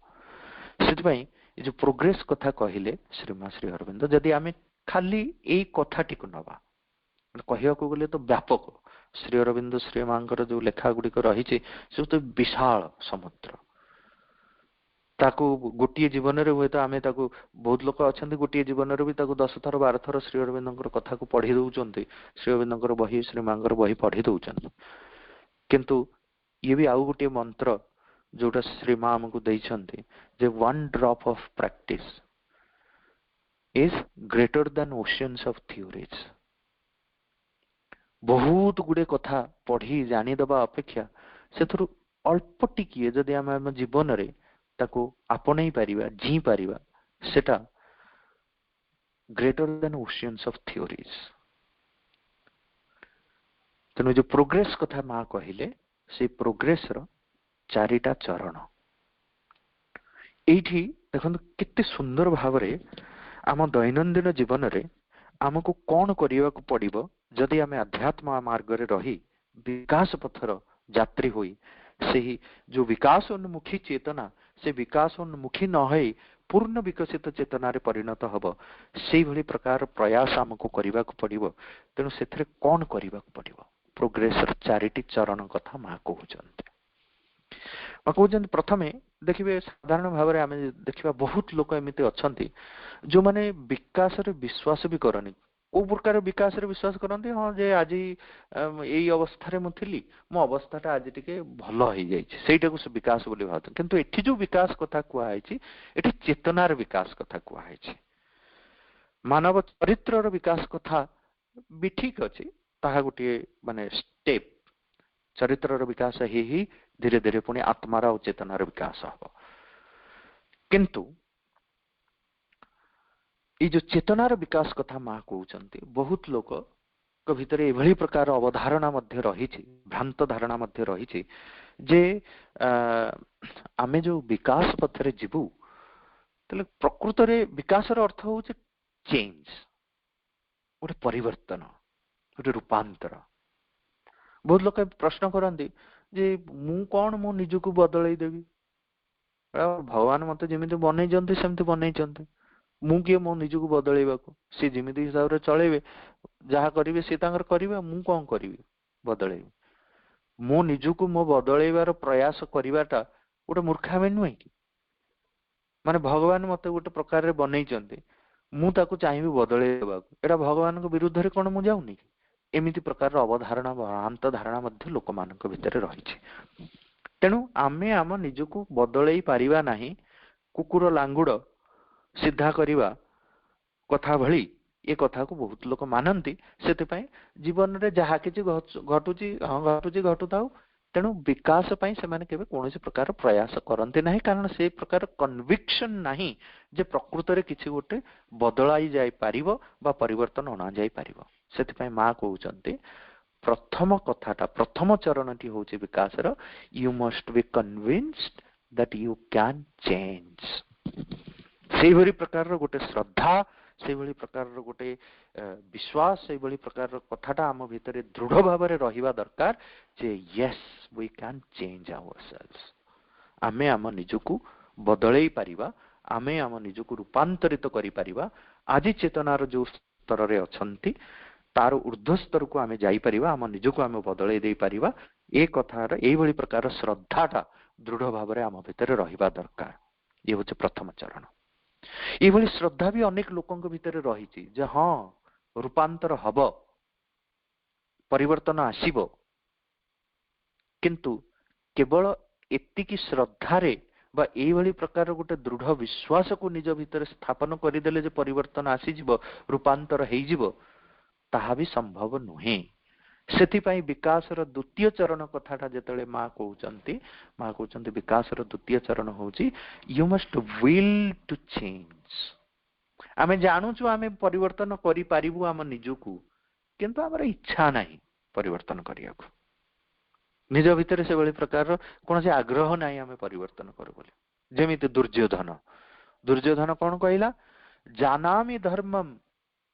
सेति पई ए जो प्रोग्रेस कथा कहिले श्रीमा श्री अरविंद जदि आमे खाली एई कथाटी को नबा कहिया को गले तो व्यापक श्री अरविंद श्री मांकर जो लेखा गुडी को रही छे से तो विशाल समुद्र। ताकू गोटिए जीवन रे होय तो आमे ताकू बहुत लोक अछंती गोटिए जीवन रे भी ताकू 10 थर 12 थर श्री अरविंदंकर कथा को पढ़ी दउचंती, श्री अरविंदंकर बही श्री मांकर बही पढ़ी दउचंती। किंतु ये भी आउ गोटिए मंत्र जोटा श्री मां हमको देइछंती जे one drop of practice is greater than oceans of theories. बहुत गुडे कथा पढ़ी जानी दबा अपेक्षा सेथरु अल्प टिकिए जदि आम जीवन रे ताको आपनै पारिबा जी पारिबा सेटा greater than oceans of theories. तेनु जो प्रोग्रेस कथा मां कहिले से प्रोग्रेस रो चारिटा चरण एठी देखन कितने सुंदर भाव रे आम दैनंदिन जीवन रे आमको कौन करिया को पड़िबो जदि आमे अध्यात्म मार्ग रे रही विकास पथर यात्री होई सेही जो विकास उन्मुखी चेतना से विकास उन्मुखी न होई पूर्ण विकसित चेतना रे परिणत हबो सेही भली प्रकार प्रयास आमको करिवा को पड़िबो। तेनु सेथरे कौन करिवा को पड़िबो प्रोग्रेस र चारिटी चरण कथा मा कहउचंती। मा कहउचंती प्रथमे देखिबे साधारण भाव रे आमे देखिबा बहुत लोक एमिति अछंती जो माने विकास रे विश्वास भी करनी। को प्रकार विकास रे विश्वास करनती हां जे आज एई अवस्था रे मु थिली मो अवस्थाटा आज टिके भलो होई जाई छै सेटा को विकास बोली भात। किंतु एठी जो विकास कथा कुआ है छी एठी चेतनार विकास कथा कुआ है छी। मानव चरित्र रो विकास कथा भी ठीक अछि ताहा गोटे माने स्टेप चरित्र रो विकास ही धीरे धीरे पुणी आत्मार और चेतनार विकास हबो। किंतु ये जो चेतनार विकास कथा मां कहउचंती बहुत लोक ଭିତରେ ଏଭଳି ପ୍ରକାର ଅବଧାରଣା ମଧ୍ୟ ରହିଛି, ଭ୍ରାନ୍ତ ଧାରଣା ମଧ୍ୟ ରହିଛି ଯେ ଆମେ ଯୋଉ ବିକାଶ ପଥରେ ଯିବୁ, ତାହେଲେ ପ୍ରକୃତରେ ବିକାଶର ଅର୍ଥ ହଉଛି ଚେଞ୍ଜ, ଗୋଟେ ପରିବର୍ତ୍ତନ, ଗୋଟେ ରୂପାନ୍ତର। ବହୁତ ଲୋକ ପ୍ରଶ୍ନ କରନ୍ତି ଯେ ମୁଁ କଣ ମୋ ନିଜକୁ ବଦଳେଇ ଦେବି, ଭଗବାନ ମତେ ଯେମିତି ବନେଇଛନ୍ତି ସେମିତି ବନେଇଛନ୍ତି, ମୁଁ କିଏ ମୋ ନିଜକୁ ବଦଳେଇବାକୁ? ସେ ଯେମିତି ହିସାବରେ ଚଳେଇବେ, ଯାହା କରିବେ ସେ ତାଙ୍କର କରିବେ, ମୁଁ କଣ କରିବି ବଦଳେଇବି? ମୋ ନିଜକୁ ମୋ ବଦଳେଇବାର ପ୍ରୟାସ କରିବାଟା ଗୋଟେ ମୂର୍ଖାମି ନୁହେଁ କି? ମାନେ ଭଗବାନ ମତେ ଗୋଟେ ପ୍ରକାରରେ ବନେଇଛନ୍ତି, ମୁଁ ତାକୁ ଚାହିଁବି ବଦଳେଇ ଦେବାକୁ, ଏଇଟା ଭଗବାନଙ୍କ ବିରୁଦ୍ଧରେ କଣ ମୁଁ ଯାଉନି? ଏମିତି ପ୍ରକାରର ଅବଧାରଣା, ଭ୍ରାନ୍ତ ଧାରଣା ମଧ୍ୟ ଲୋକମାନଙ୍କ ଭିତରେ ରହିଛି। ତେଣୁ ଆମେ ଆମ ନିଜକୁ ବଦଳେଇ ପାରିବା ନାହିଁ କୁକୁର ଲାଙ୍ଗୁଡ଼ ସିଧା କରିବା କଥା ଭଳି ଏ କଥାକୁ ବହୁତ ଲୋକ ମାନନ୍ତି। ସେଥିପାଇଁ ଜୀବନରେ ଯାହା କିଛି ଘଟୁଛି, ହଁ ଘଟୁଛି, ଘଟୁଥାଉ। ତେଣୁ ବିକାଶ ପାଇଁ ସେମାନେ କେବେ କୌଣସି ପ୍ରକାର ପ୍ରୟାସ କରନ୍ତି ନାହିଁ, କାରଣ ସେ ପ୍ରକାର କନଭିକ୍ସନ ନାହିଁ ଯେ ପ୍ରକୃତରେ କିଛି ଗୋଟେ ବଦଳାଇ ଯାଇପାରିବ ବା ପରିବର୍ତ୍ତନ ଅଣାଯାଇପାରିବ। ସେଥିପାଇଁ ମା କହୁଛନ୍ତି ପ୍ରଥମ କଥାଟା, ପ୍ରଥମ ଚରଣଟି ହଉଛି ବିକାଶର, you must be convinced that you can change। ସେଇଭଳି ପ୍ରକାରର ଗୋଟେ ଶ୍ରଦ୍ଧା, ସେଇଭଳି ପ୍ରକାରର ଗୋଟେ ବିଶ୍ୱାସ, ସେଇଭଳି ପ୍ରକାରର କଥାଟା ଆମ ଭିତରେ ଦୃଢ ଭାବରେ ରହିବା ଦରକାର ଯେ yes we can change ourselves। ଆମେ ଆମ ନିଜକୁ ବଦଳେଇ ପାରିବା, ଆମେ ଆମ ନିଜକୁ ରୂପାନ୍ତରିତ କରିପାରିବା। ଆଜି ଚେତନାର ଯୋଉ ସ୍ତରରେ ଅଛନ୍ତି ତାର ଉର୍ଦ୍ଧ୍ୱ ସ୍ତରକୁ ଆମେ ଯାଇପାରିବା, ଆମ ନିଜକୁ ଆମେ ବଦଳେଇ ଦେଇପାରିବା। ଏ କଥାର ଏଇଭଳି ପ୍ରକାର ଶ୍ରଦ୍ଧାଟା ଦୃଢ ଭାବରେ ଆମ ଭିତରେ ରହିବା ଦରକାର। ଇଏ ହଉଛି ପ୍ରଥମ ଚରଣ। ଏଇଭଳି ଶ୍ରଦ୍ଧା ବି ଅନେକ ଲୋକଙ୍କ ଭିତରେ ରହିଛି ଯେ ହଁ ରୂପାନ୍ତର ହବ, ପରିବର୍ତ୍ତନ ଆସିବ, କିନ୍ତୁ କେବଳ ଏତିକି ଶ୍ରଦ୍ଧାରେ ବା ଏଇଭଳି ପ୍ରକାର ଗୋଟେ ଦୃଢ ବିଶ୍ୱାସକୁ ନିଜ ଭିତରେ ସ୍ଥାପନ କରିଦେଲେ ଯେ ପରିବର୍ତ୍ତନ ଆସିଯିବ, ରୂପାନ୍ତର ହେଇଯିବ, ତାହା ବି ସମ୍ଭବ ନୁହେଁ। ସେଥିପାଇଁ ବିକାଶର ଦ୍ୱିତୀୟ ଚରଣ କଥାଟା ଯେତେବେଳେ ମା କହୁଛନ୍ତି ବିକାଶର ଦ୍ୱିତୀୟ ଚରଣ ହଉଛି you must will to change. ଆମେ ଜାଣୁଛୁ ଆମେ ପରିବର୍ତ୍ତନ କରିପାରିବୁ ଆମ ନିଜକୁ, କିନ୍ତୁ ଆମର ଇଚ୍ଛା ନାହିଁ ପରିବର୍ତ୍ତନ କରିବାକୁ। ନିଜ ଭିତରେ ସେଭଳି ପ୍ରକାରର କୌଣସି ଆଗ୍ରହ ନାହିଁ ଆମେ ପରିବର୍ତ୍ତନ କରୁ ବୋଲି। ଯେମିତି ଦୁର୍ଯ୍ୟୋଧନ କଣ କହିଲା? ଜାନାମି ଧର୍ମମ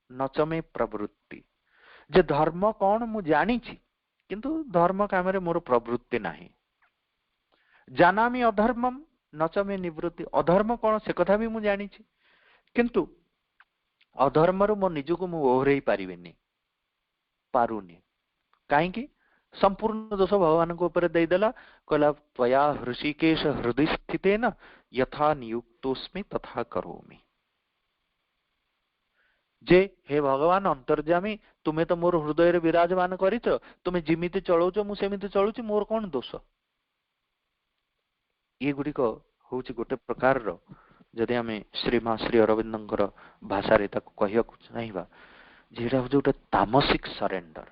ନଚମେ ପ୍ରବୃତ୍ତି। ଯେ ଧର୍ମ କଣ ମୁଁ ଜାଣିଛି, କିନ୍ତୁ ଧର୍ମ କାମରେ ମୋର ପ୍ରବୃତ୍ତି ନାହିଁ। ଜାନାମି ଅଧର୍ମମ ନଚମେ ନିବୃତ୍ତି। ଅଧର୍ମ କଣ ସେ କଥା ବି ମୁଁ ଜାଣିଛି, କିନ୍ତୁ ଅଧର୍ମରୁ ମୋ ନିଜକୁ ମୁଁ ଓହରେଇ ପାରୁନି। କାହିଁକି? ସମ୍ପୂର୍ଣ୍ଣ ଦୋଷ ଭଗବାନଙ୍କ ଉପରେ ଦେଇଦେଲା। କହିଲା ତ୍ୱୟା ହୃଷିକେଶ ହୃଦୟ ସ୍ଥିତେନ ଯଥା ନିୟୁକ୍ତୋସ୍ମି ତଥା କରୋମି। ଯେ ହେ ଭଗବାନ ଅନ୍ତର୍ଯାମୀ, ତୁମେ ତ ମୋର ହୃଦୟରେ ବିରାଜମାନ କରିଛ, ତୁମେ ଯେମିତି ଚଳଉଛ ମୁଁ ସେମିତି ଚଳୁଛି, ମୋର କଣ ଦୋଷ? ଏଗୁଡିକ ହଉଛି ଗୋଟେ ପ୍ରକାରର, ଯଦି ଆମେ ଶ୍ରୀ ଅରବିନ୍ଦଙ୍କର ଭାଷାରେ ତାକୁ କହିବାକୁ ଚାହିଁବା, ଯେ ଏଇଟା ହଉଛି ଗୋଟେ ତାମସିକ ସରେଣ୍ଡର।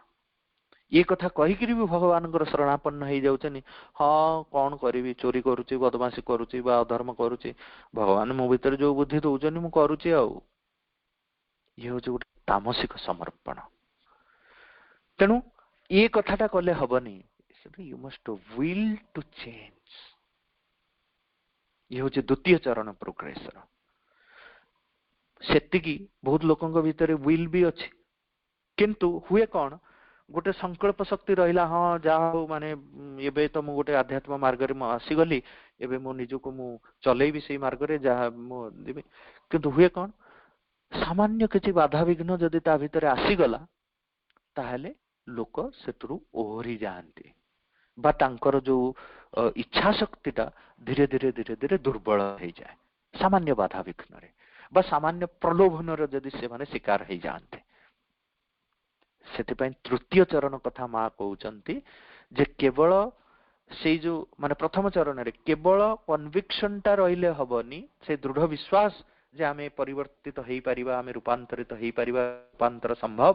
ଏ କଥା କହିକିରି ବି ଭଗବାନଙ୍କର ଶରଣାପନ୍ନ ହେଇଯାଉଛନ୍ତି। ହଁ କଣ କରିବି, ଚୋରି କରୁଛି, ବଦମାସି କରୁଛି ବା ଅଧର୍ମ କରୁଛି, ଭଗବାନ ମୋ ଭିତରେ ଯୋଉ ବୁଦ୍ଧି ଦଉଛନ୍ତି ମୁଁ କରୁଛି ଆଉ। ଇଏ ହଉଛି ଗୋଟେ ତାମସିକ ସମର୍ପଣ। ତେଣୁ ଏ କଥାଟା କଲେ ହବନି। You must will to change. ଇଏ ହଉଛି ଦ୍ୱିତୀୟ ଚରଣ ପ୍ରୋଗ୍ରେସର। ସେତିକି ବହୁତ ଲୋକଙ୍କ ଭିତରେ ୱିଲ୍ ବି ଅଛି, କିନ୍ତୁ ହୁଏ କଣ, ଗୋଟେ ସଂକଳ୍ପ ଶକ୍ତି ରହିଲା, ହଁ ଯାହା ହଉ, ମାନେ ଏବେ ତ ମୁଁ ଗୋଟେ ଆଧ୍ୟାତ୍ମ ମାର୍ଗରେ ମୁଁ ଆସିଗଲି, ଏବେ ମୋ ନିଜକୁ ମୁଁ ଚଲେଇବି ସେଇ ମାର୍ଗରେ ଯାହା ମୁଁ ଯିବି। କିନ୍ତୁ ହୁଏ କଣ, ସାମାନ୍ୟ କିଛି ବାଧାବିଘ୍ନ ଯଦି ତା ଭିତରେ ଆସିଗଲା, ତାହେଲେ ଲୋକ ସେଥିରୁ ଓହରି ଯାଆନ୍ତି ବା ତାଙ୍କର ଯୋଉ ଇଚ୍ଛା ଶକ୍ତିଟା ଧୀରେ ଧୀରେ ଦୁର୍ବଳ ହେଇଯାଏ ସାମାନ୍ୟ ବାଧାବିଘ୍ନରେ, ବା ସାମାନ୍ୟ ପ୍ରଲୋଭନର ଯଦି ସେମାନେ ଶିକାର ହେଇଯାଆନ୍ତି। ସେଥିପାଇଁ ତୃତୀୟ ଚରଣ କଥା ମା କହୁଛନ୍ତି ଯେ କେବଳ ସେଇ ଯୋଉ ମାନେ ପ୍ରଥମ ଚରଣରେ କେବଳ କନଭିକ୍ସନଟା ରହିଲେ ହବନି, ସେ ଦୃଢ ବିଶ୍ୱାସ ଯେ ଆମେ ପରିବର୍ତ୍ତିତ ହେଇପାରିବା, ଆମେ ରୂପାନ୍ତରିତ ହେଇପାରିବା, ରୂପାନ୍ତର ସମ୍ଭବ,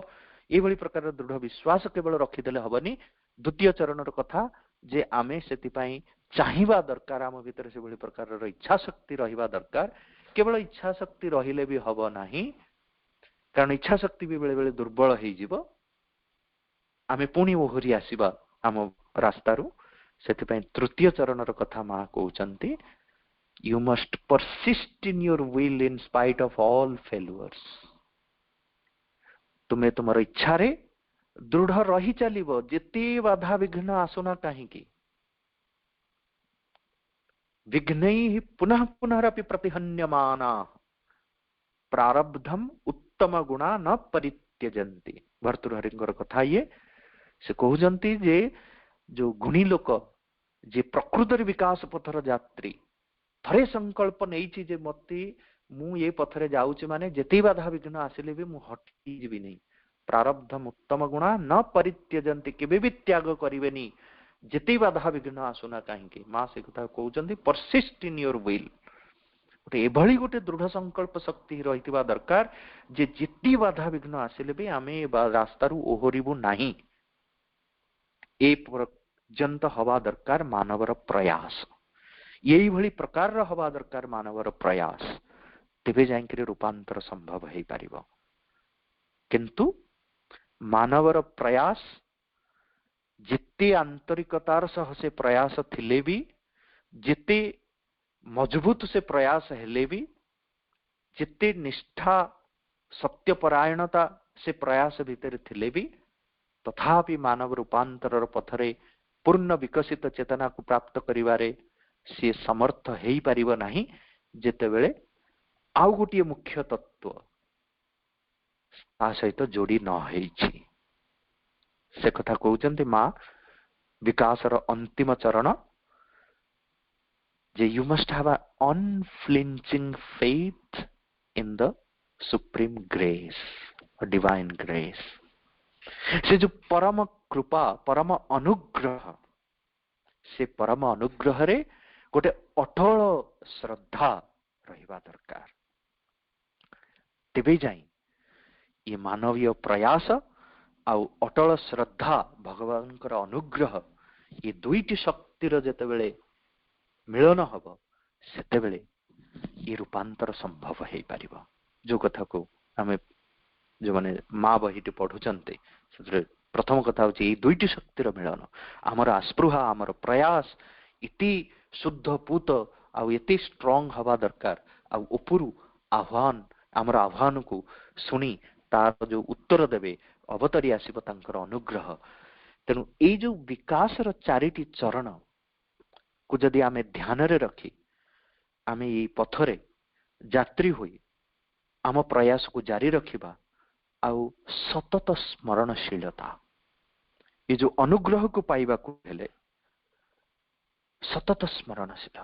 ଏଇଭଳି ପ୍ରକାରର ଦୃଢ ବିଶ୍ୱାସ କେବଳ ରଖିଦେଲେ ହବନି। ଦ୍ୱିତୀୟ ଚରଣର କଥା ଯେ ଆମେ ସେଥିପାଇଁ ଚାହିଁବା ଦରକାର, ଆମ ଭିତରେ ସେଭଳି ପ୍ରକାରର ଇଚ୍ଛା ଶକ୍ତି ରହିବା ଦରକାର। କେବଳ ଇଚ୍ଛା ଶକ୍ତି ରହିଲେ ବି ହବ ନାହିଁ, କାରଣ ଇଚ୍ଛା ଶକ୍ତି ବି ବେଳେ ବେଳେ ଦୁର୍ବଳ ହେଇଯିବ। आमे पुणी ओहरी आसीबा आम रास्तारू सेथिपई तृतीय चरणर कथा मा कहउचंती you must persist in your will in spite of all failures. तुमे तुमर इच्छा रे दृढ़ रही चलिबो जेते बाधा विघ्न आसुना काहीकि विघ्नैः पुनः पुनरपि प्रतिहन्यमाना प्रारब्धम उत्तम गुणा न परित्यजन्ति। भर्तृहरिंकर कथा ये से कहउचंती जे जो गुणी लोक जे प्रकृतिर विकास पथर यात्री थरे संकल्प नहीं जे मते मु ये पथरे जाउची माने जेते बाधा विघ्न आसिले भी मु हटि जिबि नहीं प्रारब्धम उत्तम गुणा न परित्यजन्ति केबे भी त्याग करिवेनी जेते बाधा विघ्न आसुना काहीकि मां से कथा कहउचंती परसिस्ट इन योर विल गोटे एभली गोटे दृढ़ संकल्प शक्ति रहितिबा दरकार जे जेते बाधा विघ्न आसिले भी आमे रास्तारू ओहरिबु नाही ए पर्यंत हवा दरकार मानवर प्रयास यही भली प्रकार हवा दरकार मानवर प्रयास तेबे जाइकरी रूपांतर संभव है पारिबो। किंतु मानवर प्रयास जिते आंतरिकतार सह से प्रयास थिले भी जिते मजबूत से प्रयास हेले भी जिते निष्ठा सत्यपरायणता से प्रयास भीतर थिले भी तथापि मानव रूपांतर पथरे पूर्ण विकसित चेतना को प्राप्त करिवारे से समर्थ हेई पारिबो नाही जेते बेले आउ गोटे मुख्य तत्व आ सहित जोड़ी न हेइछि। से कथा कहउचंती मां विकासर अंतिम चरण जे you must have a unflinching faith in the supreme grace divine grace. से जो परम कृपा परम अनुग्रह से परम अनुग्रह रे गोटे अटल श्रद्धा रहिबा दरकार तेबे जाई ये मानवीय प्रयास आउ अटल श्रद्धा भगवानकर अनुग्रह ये दुईटी शक्तिर जेतेबेले मिलन हब सेतेबेले ये रूपांतर संभव हेई पारिबो। जो कथा को आमे जो माने मां बहिटी पढुचंते सेतरे प्रथम कथा होची ये दुईटी शक्तिर मिलन हमर आस्पृहा हमर प्रयास इति शुद्ध पूत आउ एते स्ट्रांग हवा दरकार आउ उपरु आह्वान हमर आह्वान को सुनी तार जो उत्तर देबे अवतरी आसीबो तांकर अनुग्रह। तेनु ए जो विकासर चारिटी चरण को जदि आमे ध्यान रे रखी आमे ये पथरे यात्री होई आम प्रयास को जारी रखिबा आउ सतत स्मरणशीलता ये जो अनुग्रह को पाइबा को हेले सतत स्मरणशील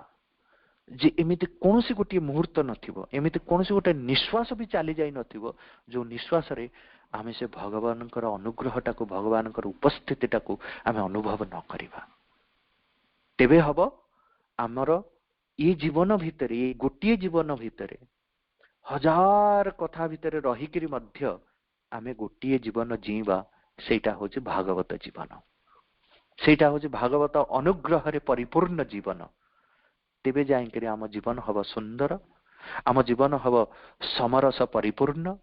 जे एमिति कोनोसी गोटे मुहूर्त नथिबो एमिति कोनोसी गोटे निश्वास भी चली जाई नथिबो जो निश्वास रे आमे से भगवानकर अनुग्रहटा को भगवानकर उपस्थितिटा को आमे अनुभव न करिबा तेबे हबो हमर ये जीवन भितरे ये गोटे जीवन भितरे हजार कथा भितरे रही करी मध्य आमे गोटे जीवन जीवा सेटा होचे भागवत जीवन सेटा होचे भागवत अनुग्रह रे परिपूर्ण जीवन तेबे जाइकरी आम जीवन हब सुंदर आम जीवन हब समरस परिपूर्ण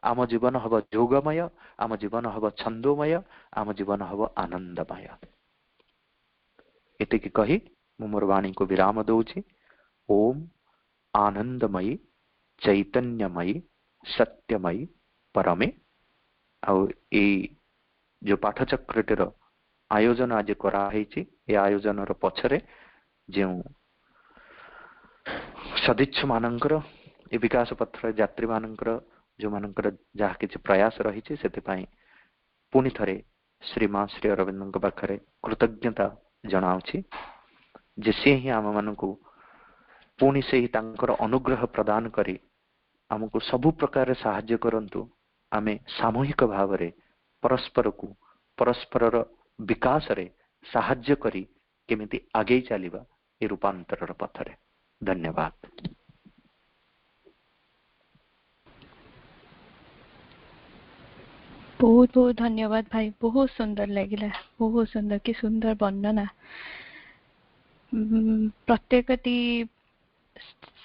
आम जीवन हब योगमय आम जीवन हब छंदोमय आम जीवन हब आनंदमय। एतिकी कही मु मोर वाणी को विराम दउछि। ओम आनंदमयी चैतन्यमयी सत्यमयी परमे आउ ए जो पाठचक्रटर आयोजन आज करा हेछि ए आयोजन रो पछरे जे सदिच्छ मानकर ए विकास पत्र यात्री मानकर जो मानकर जहा किछि प्रयास रही छि सेति पई पुनि थरे श्रीमान श्री अरविंद पाखरे कृतज्ञता जनाउछि जे से ही आम मानकु पुनि से ही तांकर अनुग्रह प्रदान करी हमको सबु प्रकार सहाय्य करंतु आमे सामूहिक भाव रे परस्पर को परस्पर विकास रे सहाय्य करी केमिति आगे चलिबा ए रूपांतर पथरे। धन्यवाद। बहुत बहुत धन्यवाद भाई, बहुत सुंदर लगिला, बहुत सुंदर कि सुंदर वर्णना। प्रत्येकटी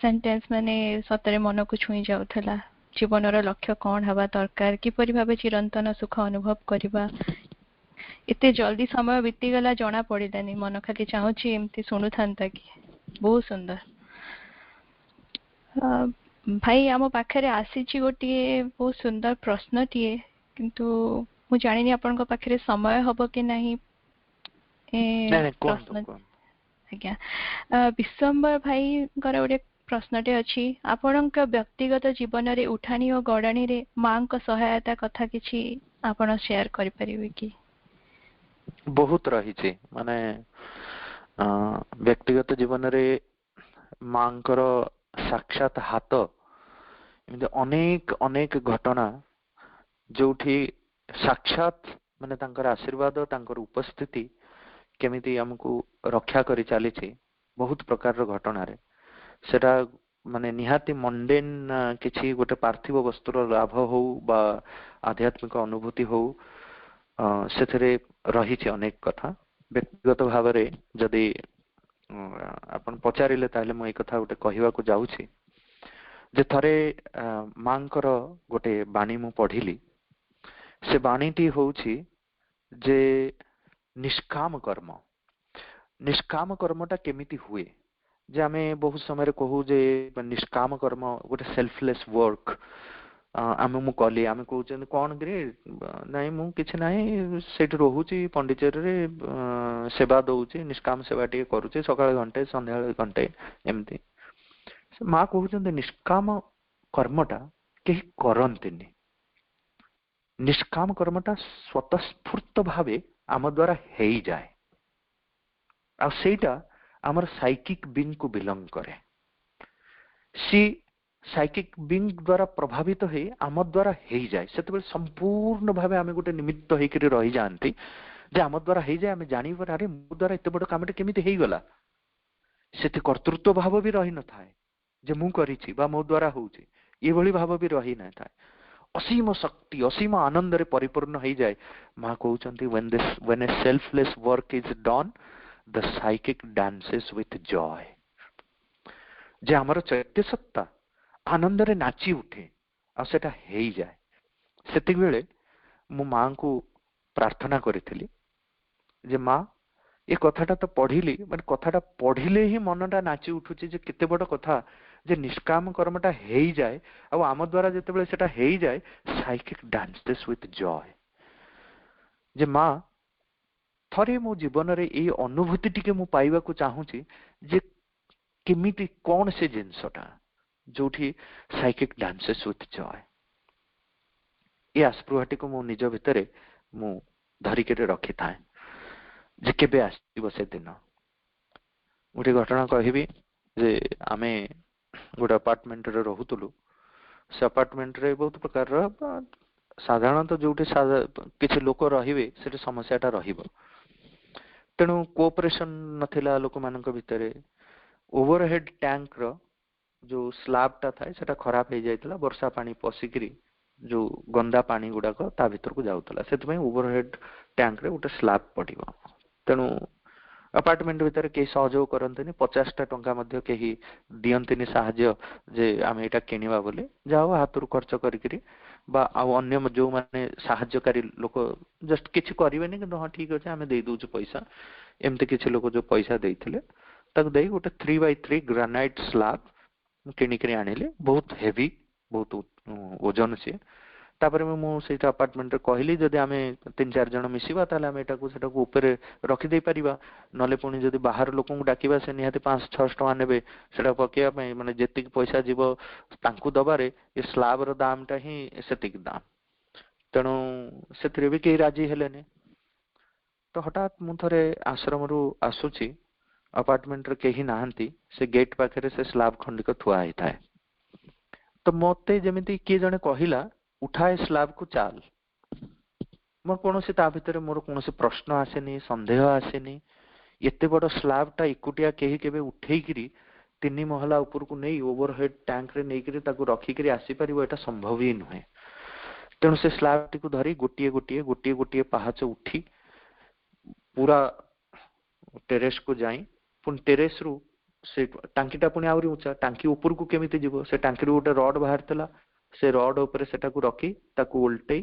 सेंटेंस माने सतरे मन को छुई जाउथला। जीवनर लक्ष्य कौन हवा दरकार, किपरि भाबे चिरंतन सुख अनुभव करिबा, एते जल्दी समय बीतीगला जना पड़ानी मन खाली चाहूँगी एमती शुणु था कि बहुत सुंदर भाई आम पाखे आसी गोटे बहुत सुंदर प्रश्न टीए किंतु मु जानी आपण पाखे समय हम कि नहीं प्रश्न आज्ञा विश्वम्बर भाई गोटे प्रश्नटे अच्छी आपण व्यक्तिगत जीवन रे उठानी और गड़ाणी रे मां को सहायता कथा किछि आपण शेयर करि परिबे कि बहुत रही माने व्यक्तिगत जीवन रे मांकर साक्षात हाथ एमती अनेक अनेक घटना जोठी साक्षात माने तांकर आशीर्वाद तांकर उपस्थिति केमिति हमकु रक्षा करी चली बहुत प्रकार घटना रे सेटा माने निहाती मंडेन किछि गोटे पार्थिव वस्तुर लाभ हो बा आध्यात्मिक अनुभूति हो सेथरे रही अनेक कथा व्यक्तिगत भाव रे जदि आपण पचारिले ताले म एक कथा गोटे कहवा को जाउछि जे थरे मांकर गोटे बाणी मु पढ़िली से बाणीटी होउछि जे निष्काम कर्मटा केमिति हुए जे आमे बहुत समय कहू जे निष्काम कर्म गोटे सेल्फलेस वर्क आमे मु कली आमे कहउछन कोन ग्रे नाही मु किछ नाही सेठ रहूची पंडिचेर रे सेवा दउची निष्काम सेवा टी करूची सकाळ घंटे संध्या घंटे एमती मां कहउछन निष्काम कर्मटा केही करंतिनी निष्काम कर्मटा स्वतःस्फूर्त भावे आम द्वारा हेई जाए आ सेटा आमर साइकिक बीइंग को बिलोंग करे सी साइकिक बीइंग द्वारा प्रभावित हो आम द्वारा हेई जाए सेते संपूर्ण भावे आमे गोटे निमित्त हेकरी रही जानती जे आम द्वारा हेई जाए आमे जानि पर अरे मो द्वारा एते बड़ कामटे केमिति हेई गला सेते कर्तृत्व भाव भी रही न थाए जे मु करिछि बा मो द्वारा होउछि ए भली भाव भी रही न थाए असीम शक्ति असीम आनंद रे परिपूर्ण हो जाए मां कहउचंती when a selfless work is done the psychic dances with joy जे हमर चैत्य सत्ता आनंद रे नाची उठे आ सेटा हेई जाए सेति बेले मु मां को प्रार्थना करिथिली जे मां ए कथाटा तो पढ़िली माने कथाटा पढ़िले ही मनटा नाची उठुची जे केते बड़ कथा जे निष्काम कर्मटा हेई जाए आ आम द्वारा जते बेले सेटा हेई जाए साइकिक डांसेस विथ जॉय जे मां थरे मो जीवन रे ए अनुभूति टिके मु पाइबा को चाहूची जे केमिति कोन से जिंसटा जोठी psychic dances with joy a आस्पृहाटी को मो निज भितरे मु धरी के रखी थाए जे केबे आसीबो से दिन गोटे घटना कहबी जे आमे गोटे अपार्टमेंट रे रहूतलु से अपार्टमेंट रे बहुत प्रकार साधारणतः जोटे किछि लोक रहिबे सेटे समस्याटा रहिबो तेणु कोऑपरेशन नथिला लोक मानक भितरे ओवरहेड टैंक रो जो स्लैब टा थाए सेटा खराब हो जाइतला वर्षा पानी पसिकरी जो गंदा पानी गुडाक ता भीतर को जाउतला सेत में ओवरहेड टैंक रे गोटे स्लैब पडिबो तेणु अपार्टमेंट भीतर के सहयोग करंतनी 50टा टंका मध्ये केही दियंतनी सहाय्य जे आमे एटा किनिबा बोले जाओ हातरु खर्च करिकरी बा आ अन्य जो माने सहाय्यकारी लोक जस्ट किछ करिवेनी कि हां ठीक अछि आमे दे दोछु पैसा एमते किछ लोक जो पैसा देइथिले तक देई गोटे 3x3 ग्रेनाइट स्लैब किनिकरी आनिले बहुत हेवी बहुत ओजन से तापर मु सेटा अपार्टमेंट रे कहली जदि आमे 3-4 जण मिसिबा ताले आमे एटा को ऊपर रखि दे परिबा नले पुनी जदि बाहर लोकन को डाकिबा से निहाते 5-6 टका नेबे सेटा पकेया पई माने जेतिक पैसा जीवो तांकु दबारे ए स्लैब रो दामटा ही सेतिक दाम तेणु सेथरे भी के राजी हेलेने तो हठात मु थरे आश्रम रु आसुची अपार्टमेंट रे केही नाहंती से गेट पाखरे से स्लैब खंडिक थुआ ही थाए तो मते जेमिति के जने कहिला उठाए स्लैब को चाल मोर कोनोसी ता भितरे मोर कोनोसी प्रश्न आसेनी संदेह आसेनी एते बड़ स्लैब टा इकुटिया केही केबे उठेई करी 3 महला ऊपर को नहीं ओवरहेड टैंक रे नहीं करी ताको रखी करी आसी परिबो एटा संभव ही नहे तेणु से स्लैब टी को धरी गोटिए पहाच उठी पूरा टेरेस को जाई पुन टेरेस रु से टांकीटा पुनी आउरी ऊंचा टांकी ऊपर को केमिति जीवो से टांकी रु गोटे रड बाहरतला से रड ऊपर सेटा को रखी ताको उल्टई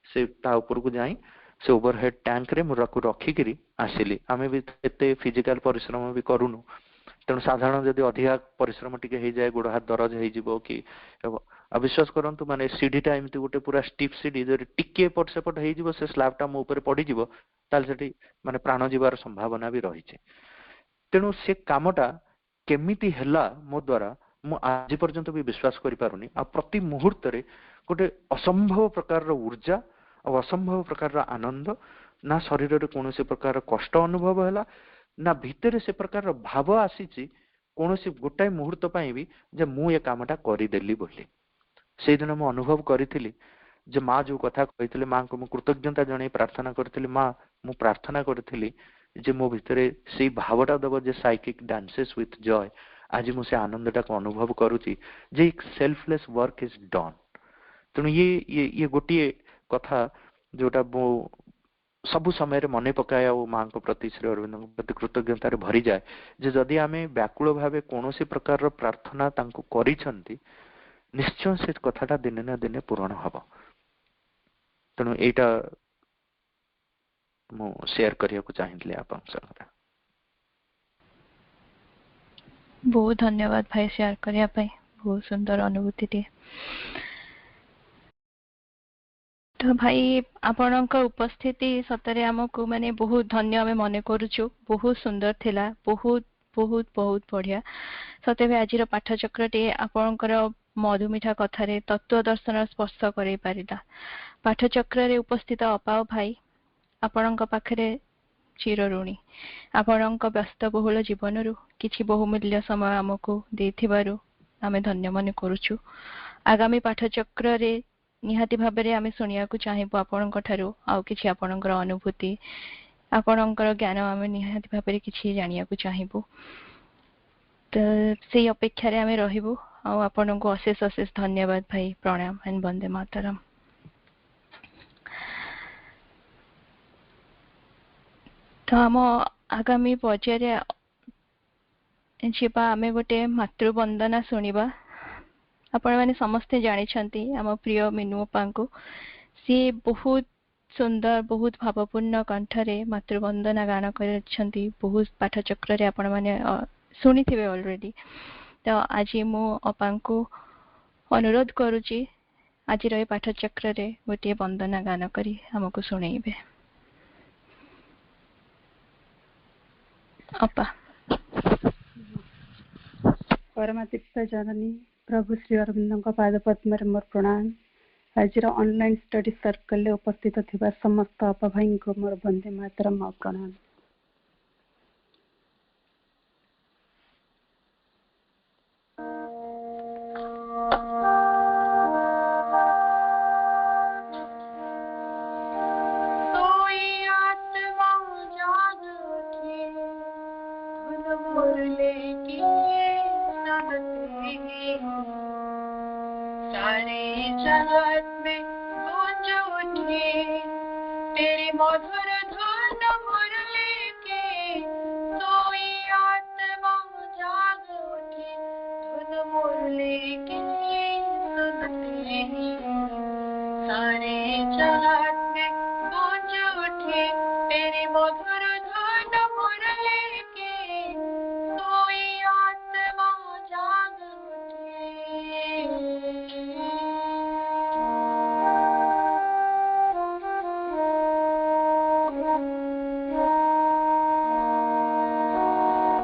से ता ऊपर को जाई से ओवरहेड टैंक रे मुराकु रखिकी आसिली आमे भी एते फिजिकल परिश्रम भी करूनु तेणु साधारण जदि अधिका परिश्रम टिके हो जाए गोड़ हाथ दरज हो कि अविश्वास करंतु माने सीढ़ीटा एमती गोटे पूरा स्टीप सीढ़ी जदि टिके एपट सेपट हो से स्लैबटा मो ऊपर पड़ी जीवो ताल सेठी माने प्राण जीवार संभावना भी रही है तेणु से कामटा केमिति हैला मो द्वारा मु आज पर्यंत भी विश्वास करि पारुनी आ प्रति मुहूर्त रे गोटे असंभव प्रकार ऊर्जा और असंभव प्रकार आनंद ना शरीर रे कोनोसी प्रकार कष्ट अनुभव हैला ना भितर से प्रकार भाव आसी कौन गोटाए मुहूर्त भी जे मु ये कामटा करदेली बोली से दिन मु अनुभव करी जे माँ जो कथा कही माँ को मु कृतज्ञता जन प्रार्थना करी माँ मु प्रार्थना करी जे मो भितर से भावटा दब जे साइकिक डांसेस विथ जॉय आज मुझे आनंदटा को अनुभव करुच्ची जे सेल्फलेस वर्क इज डन तेणु ये गोटे कथा जोटा मो सबु समय मन पकाए माँ को प्रति श्री अरविंद प्रति कृतज्ञतार भरी जाए जे जदि आमे व्याकुल भावे कौन प्रकार प्रार्थना तांको करिसंती निश्चय से कथाटा दिने ना दिने पूर्ण हब तेणु एटा मु शेयर करिया को चाहिए आपन संग बहुत धन्यवाद भाई शेयर करिया पई बहुत सुंदर अनुभूति टे तो भाई आपणक उपस्थिति सतरे आमको माने बहुत धन्य आमे मने करूछु बहुत सुंदर थिला बहुत बहुत बहुत बढ़िया सते भी आजिर पाठचक्र टे आपणकर मधुमिठा कथारे तत्व दर्शन स्पर्श करै पारिला पाठचक्र रे उपस्थित अपाव भाई आपणक पाखरे चिर ऋणी आपणक व्यस्त बहुल जीवन रु किछि बहुमूल्य समय आमको देथिबारु आमे धन्य मने करूछु आगामी पाठचक्र रे निहाती भाबरे आमे सुनिया को चाहिबो आपणक ठारू आउ किछि आपणकर अनुभूति आपणकर ज्ञान आमे निहाती भाबरे किछि जानिया को चाहिबो तो से अपेक्षा रे आमे रहिबो आउ आपणको अशेष अशेष धन्यवाद भाई प्रणाम एंड वंदे मातरम तो आम आगामी पर्याय जीवा आमे गोटे मातृवंदना सुनिबा आपण माने समस्ते जानिछंती आम प्रिय मीनू अपा को सी बहुत सुंदर बहुत भावपूर्ण कंठरे मातृवंदना गान करछंती बहुत पाठचक्र रे आपण माने सुनिथिबे ऑलरेडी तो आज मु अपा को अनुरोध करूची आज रे पाठचक्र रे गोटे वंदना गान करी हमको सुनेइबे अपा परमातीर्थ जननी प्रभु श्री अरविंद पाद पद्म मोर प्रणाम आज ऑनलाइन स्टडी सर्कल उपस्थित थिबा समस्त अपा भाई को मोर वंदे मातरम प्रणाम मधुर धुन मुरली के सोई आत्मा जाग उठी धुन मुरली के सुनते ही सारे जगत में गूंज उठी तेरी मधुर धुन मुरली के सोई आत्मा जाग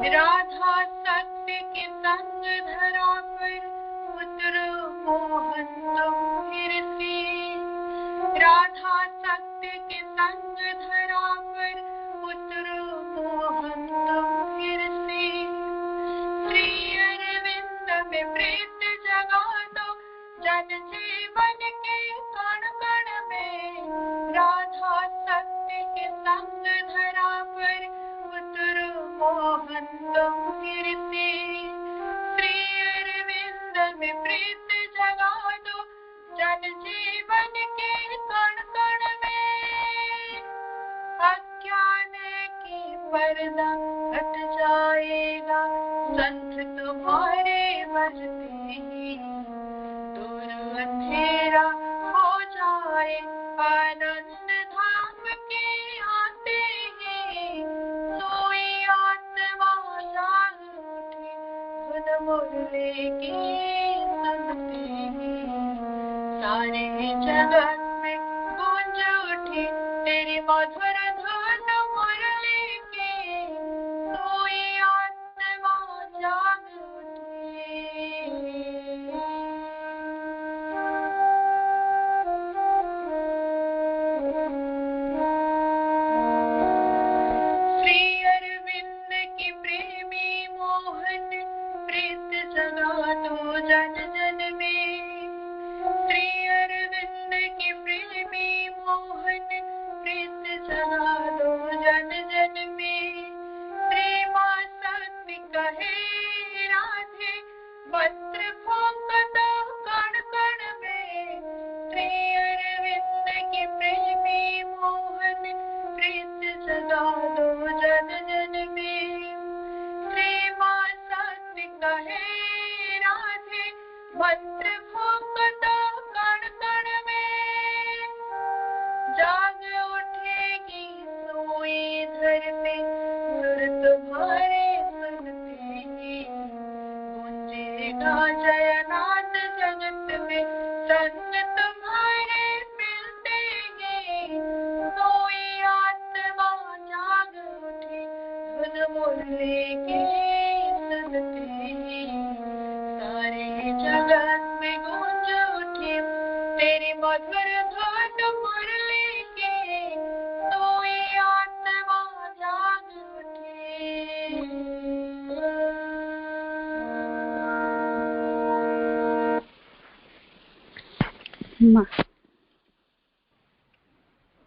राधा सत्य के संग धरा पर पुत्र मोहन फिर से राधा सत्य के संग धरा पर पुत्र मोहन फिर से श्री अरविंद में प्रीत जगा दो जन जीवन के कण कण में राधा सत्य के संग धरा पर पुत्र मोहन फिर से श्री अरविंद में प्रीत जगा दो जन जीवन के कण कण में अज्ञान की पर्दा हट जाएगा संत तुम्हारे बजते ही दूर अंधेरा हो जाए आनंद धाम के की सुनते ही सारे जगत में गूंज उठी तेरी मधुर धुन मुरली की सोई आत्मा जाग श्री अरविंद की प्रेमी मोहन प्रीत जगा तू जन जन में श्री अरविंद की प्रेमी मोहन प्रीत जगा दो जन जन में प्रेमा सत्य कहे राधे वस्त्र फूंक दो कण कण में श्री अरविंद की प्रेमी मोहन प्रीत जगा दो जन जन में प्रेमा सत्य कहे राधे वस्त्र फूंक दो कण कण में जाग उठेगी सोई धरती सुर तुम्हारे सुनते ही गूंजेगा जयनाद जगत में संग तुम्हारे मिलते ही सोई आत्मा जाग उठी धुन मुरली की सुनते ही सारे जगत में गूंज उठी तेरी मधुर धुन मुरली की सोई आत्मा जाग उठी माँ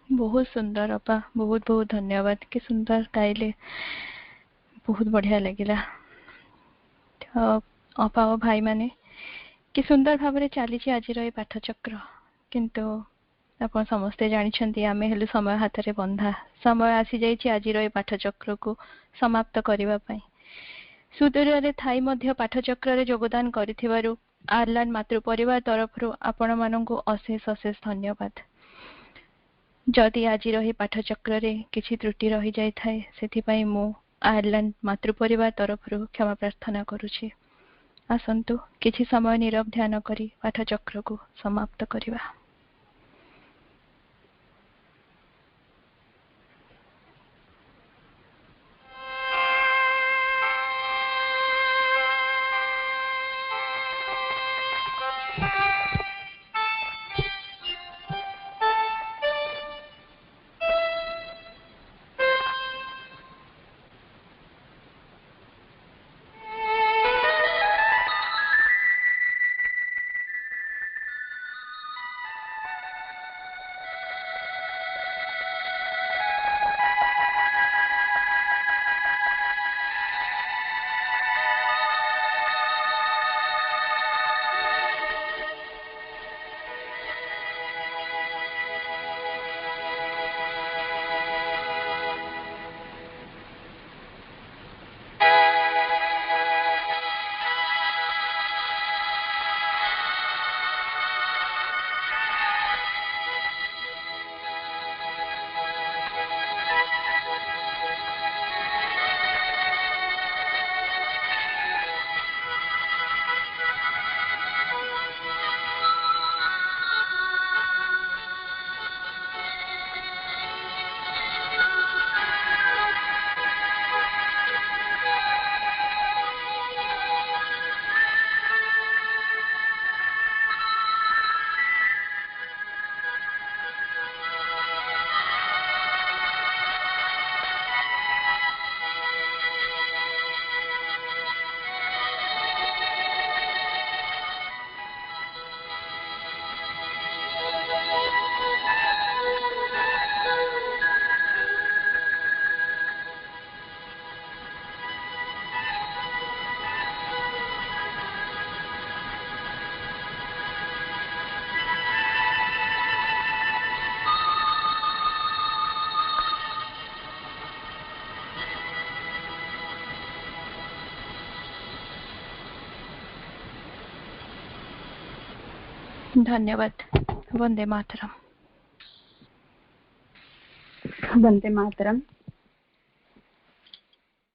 बहुत सुंदर अपा, बहुत बहुत धन्यवाद। कि सुंदर गाइले, बहुत बढ़िया लगिला। अपा और भाई माने कि सुंदर भाव में चली आज पाठचक्र, किंतु आप समस्ते जानते आम हेलु समय हाथ में बंधा। समय आसी जाइए आज पाठचक्र को समाप्त करने। सुदूर थाई मध्य पाठचक्र योगदान करिथिबारु आयरलैंड मातृपरिवार तरफ आपण मानकु अशेष अशेष धन्यवाद। जदि आज पाठचक्र रे किछि त्रुटि रही जाय थाए सेथिपाई मु आयरलैंड मातृपरिवार तरफ क्षमा प्रार्थना करुछि। आसंतु किछि समय नीरव ध्यान करी पाठचक्र को समाप्त करिवा। धन्यवाद। वंदे मातरम। वंदे मातरम।